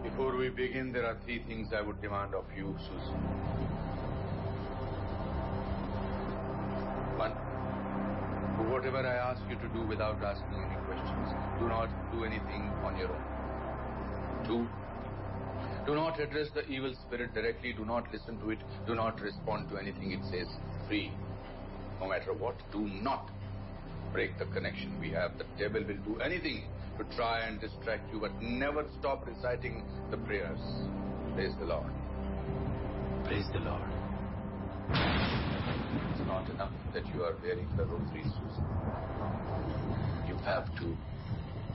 Before we begin, there are 3 things I would demand of you, Susan. 1, do whatever I ask you to do without asking any questions. Do not do anything on your own. 2, do not address the evil spirit directly. Do not listen to it. Do not respond to anything it says. 3, no matter what, do not break the connection we have. The devil will do anything to try and distract you, but never stop reciting the prayers. Praise the Lord. Praise the Lord. It's not enough that you are wearing the rosary, Susan. You have to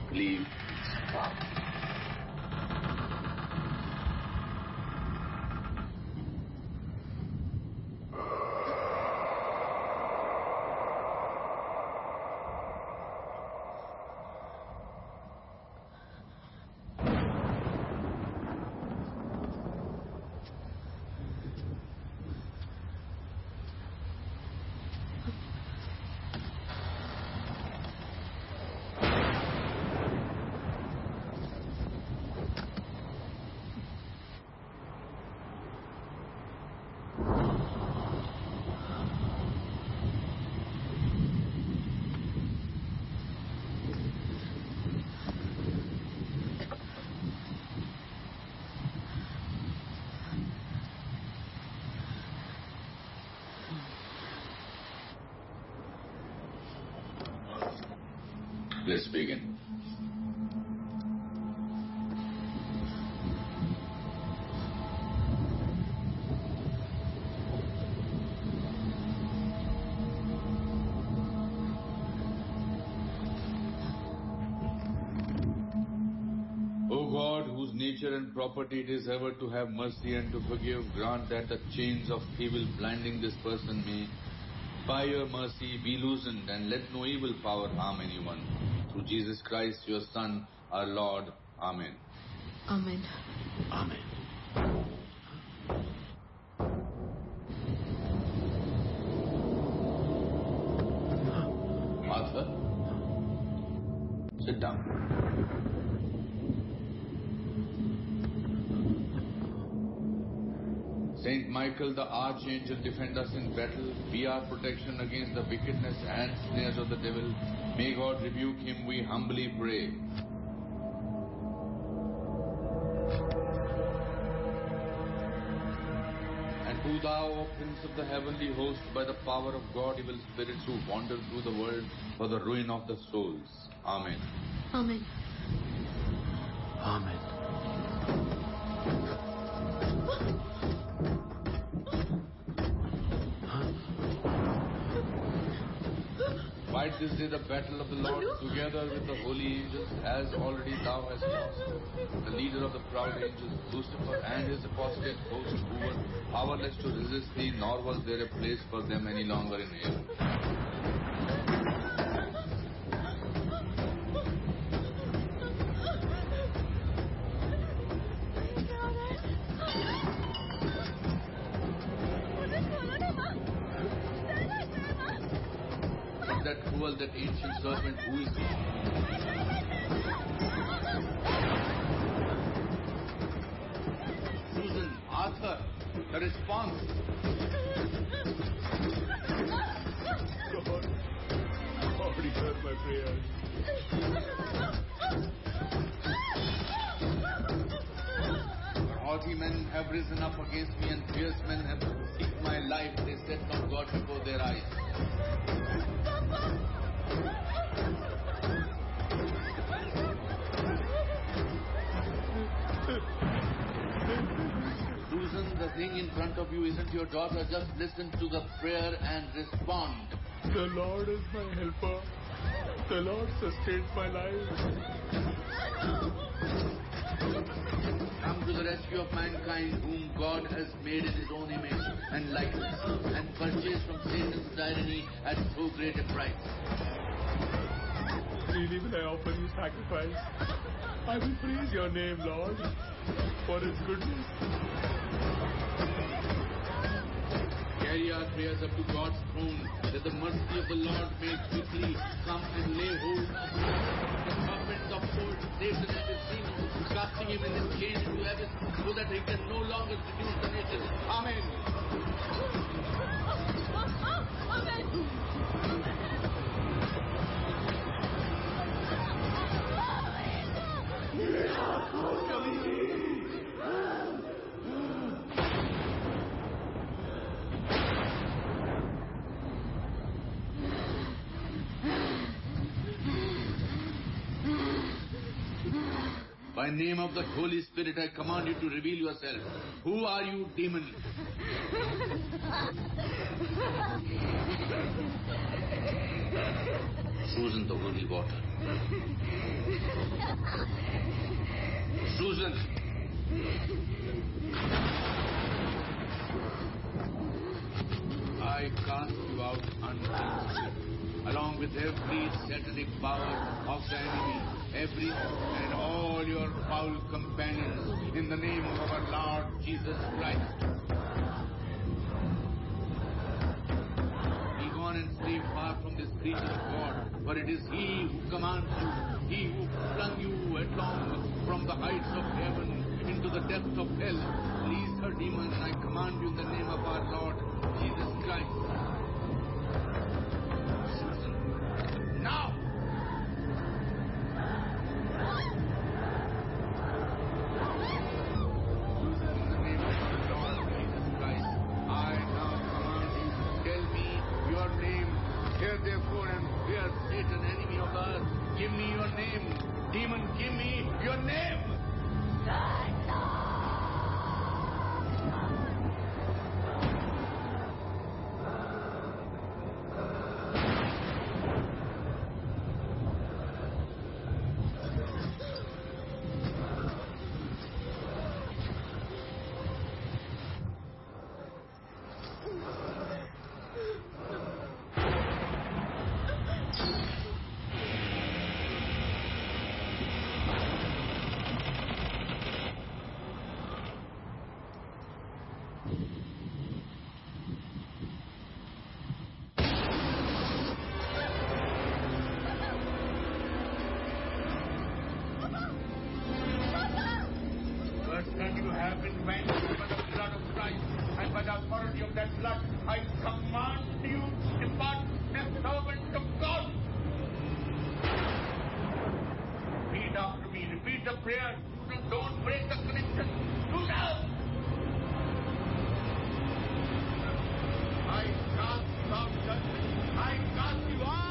believe it's God. Let's begin. whose nature and property it is ever to have mercy and to forgive, grant that the chains of evil blinding this person may, by your mercy, be loosened, and let no evil power harm anyone. Through Jesus Christ, your Son, our Lord. Amen. Amen. Amen. Arthur, sit down. Saint Michael, the archangel, defend us in battle. Be our protection against the wickedness and snares of the devil. May God rebuke him, we humbly pray. And who thou, O Prince of the heavenly host, by the power of God, evil spirits who wander through the world for the ruin of the souls. Amen. Amen. Amen. Fight this day the battle of the Lord together with the holy angels, as already thou hast lost. The leader of the proud angels, Lucifer, and his apostate host, who were powerless to resist thee, nor was there a place for them any longer in heaven. That cruel, that ancient serpent, who is he? Susan, Arthur, the response. God, hear my prayers. Haughty men have risen up against me, and fierce men have seeked my life. They set not God before their eyes. Susan, the thing in front of you isn't your daughter. Just listen to the prayer and respond. The Lord is my helper. The Lord sustains my life. Come to the rescue of mankind, whom God has made in his own image and likeness, and purchased from Satan's tyranny at so great a price. Freely will I offer you sacrifice. I will praise your name, Lord, for his goodness. Carry our prayers up to God's throne, that the mercy of the Lord may quickly come and lay hold of the puppets of old Satan and his demons, casting him in his cage into heaven, so that he can no longer seduce the nations. Amen. By name of the Holy Spirit, I command you to reveal yourself. Who are you, demon? Susan, the holy water. Susan! I cast you out unclean, along with every satanic power of the enemy, every and all your foul companions, in the name of our Lord Jesus Christ. Be gone and stay far from this creature of God, for it is He who commands you, He who flung you headlong from the heights of heaven into the depths of hell. Please, her demons, I command you in the name of our Lord Jesus Christ. Susan, now! Therefore, and fear Satan, enemy of the earth. Give me your name. Demon, give me your name. have been cleansed by the blood of Christ, and by the authority of that blood, I command you to depart, as servants of God. Repeat after me. Repeat the prayer. Don't break the connection. Do now. I cast out judgment. I cast you out.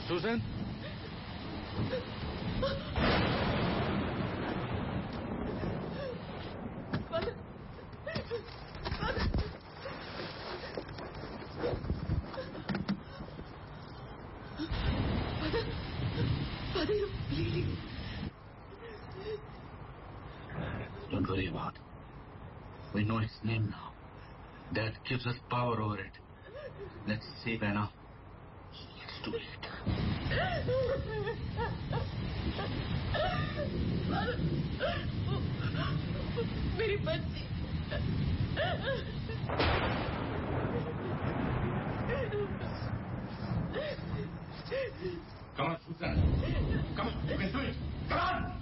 Susan? Don't worry about it. We know its name now. That gives us power over it. Let's save Anna. It's too late. मेरी बच्ची Come on, Susan. Come on, you can do it. Come on!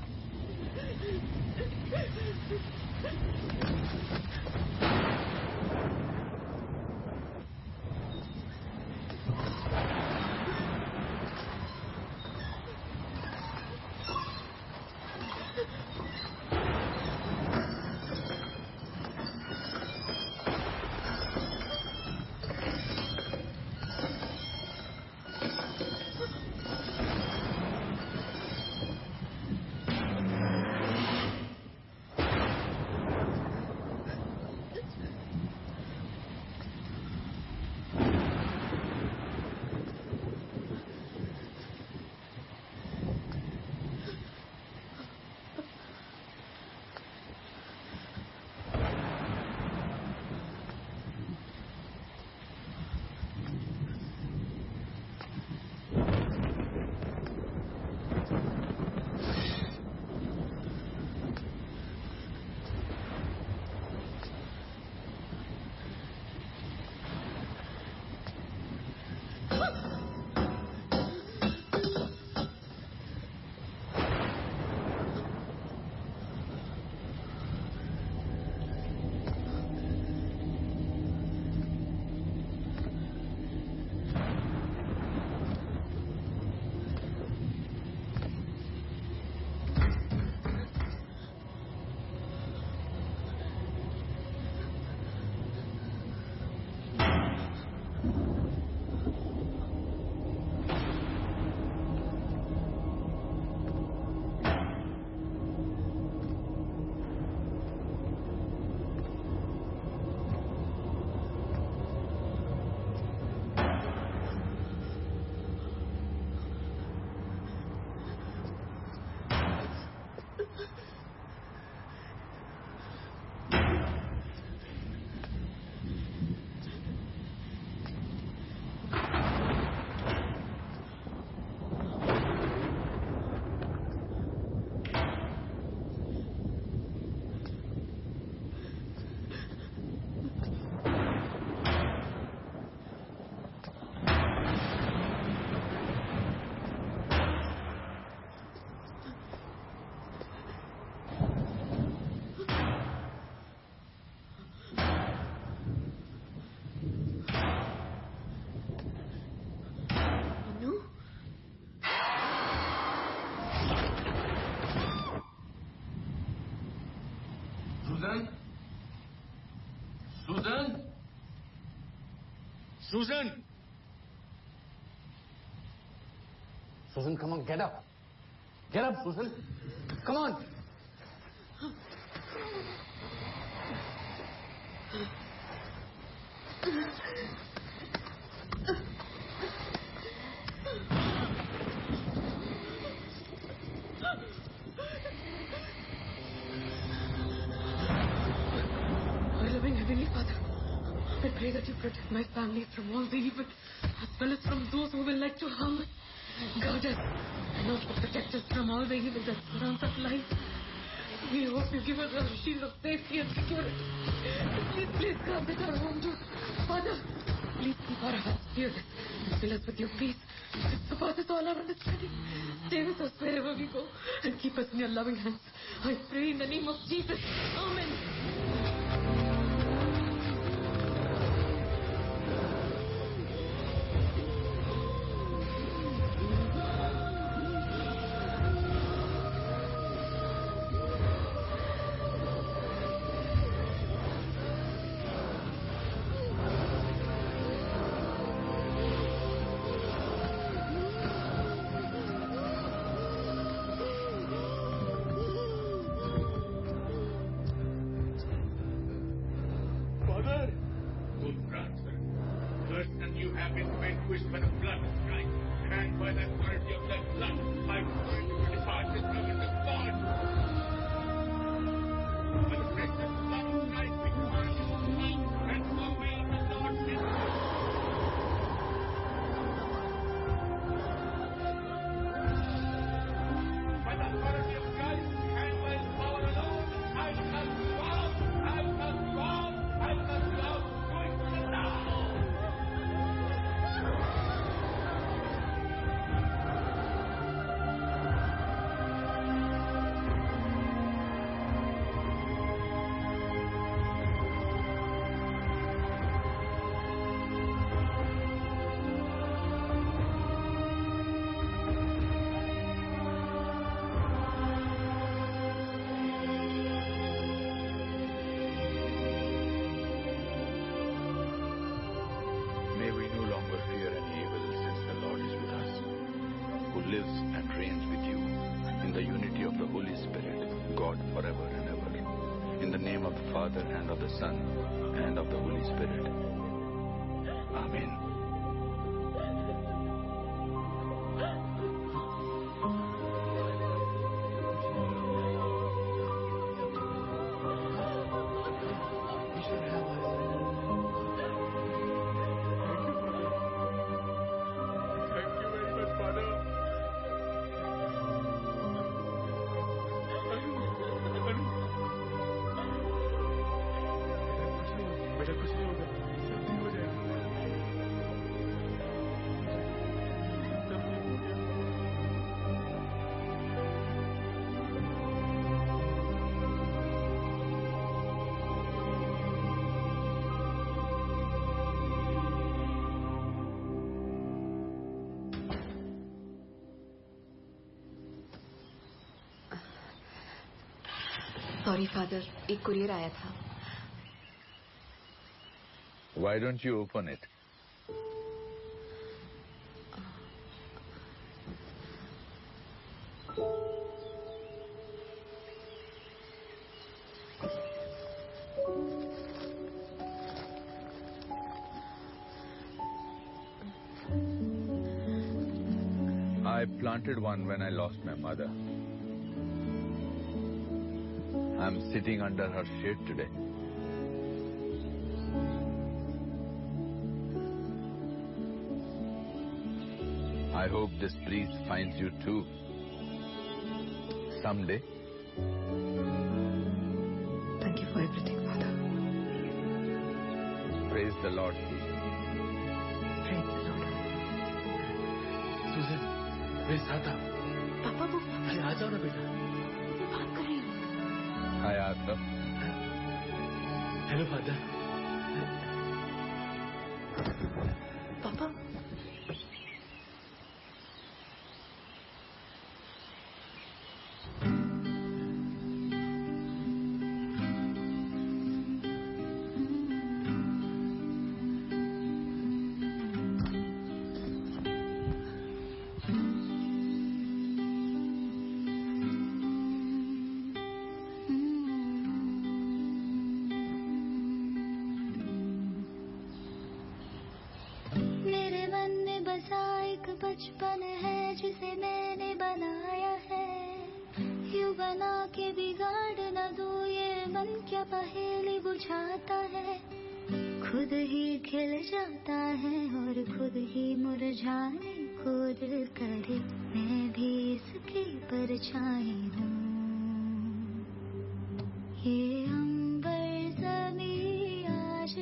Susan! Susan, come on, get up. Get up, Susan. Come on. Our loving Heavenly Father, I pray that you protect my family from all the evil, as well as from those who will like to harm us. Guard us, and also protect us from all the evil that surrounds our life. We hope you give us a shield of safety and security. Please guard us our home too. Father, please keep our hearts fearless and fill us with your peace. It surpasses all our understanding. Stay with us wherever we go and keep us in your loving hands. I pray in the name of Jesus. Amen. Father, and of the Son, and of the Holy Spirit. Amen. Sorry father, एक courier आया था. Why don't you open it? I planted one when I lost my mother. I'm sitting under her shade today. I hope this breeze finds you too. Someday. Thank you for everything, Father. Praise the Lord, Susan. Praise the Lord. Susan, मेरे साथ आओ. पापा वो. अरे आ जाओ ना बेटा. मैं बात कर रही हूँ. Hi, Arthur. Hello, Father. पापा. बना के बिगाड़ न दूं, ये मन क्या पहेली बुझाता है। खुद ही खिल जाता है और खुद ही मुरझाने को दिल करे, मैं भी इसकी परछाई हूँ। ये अंबर ज़मीं आज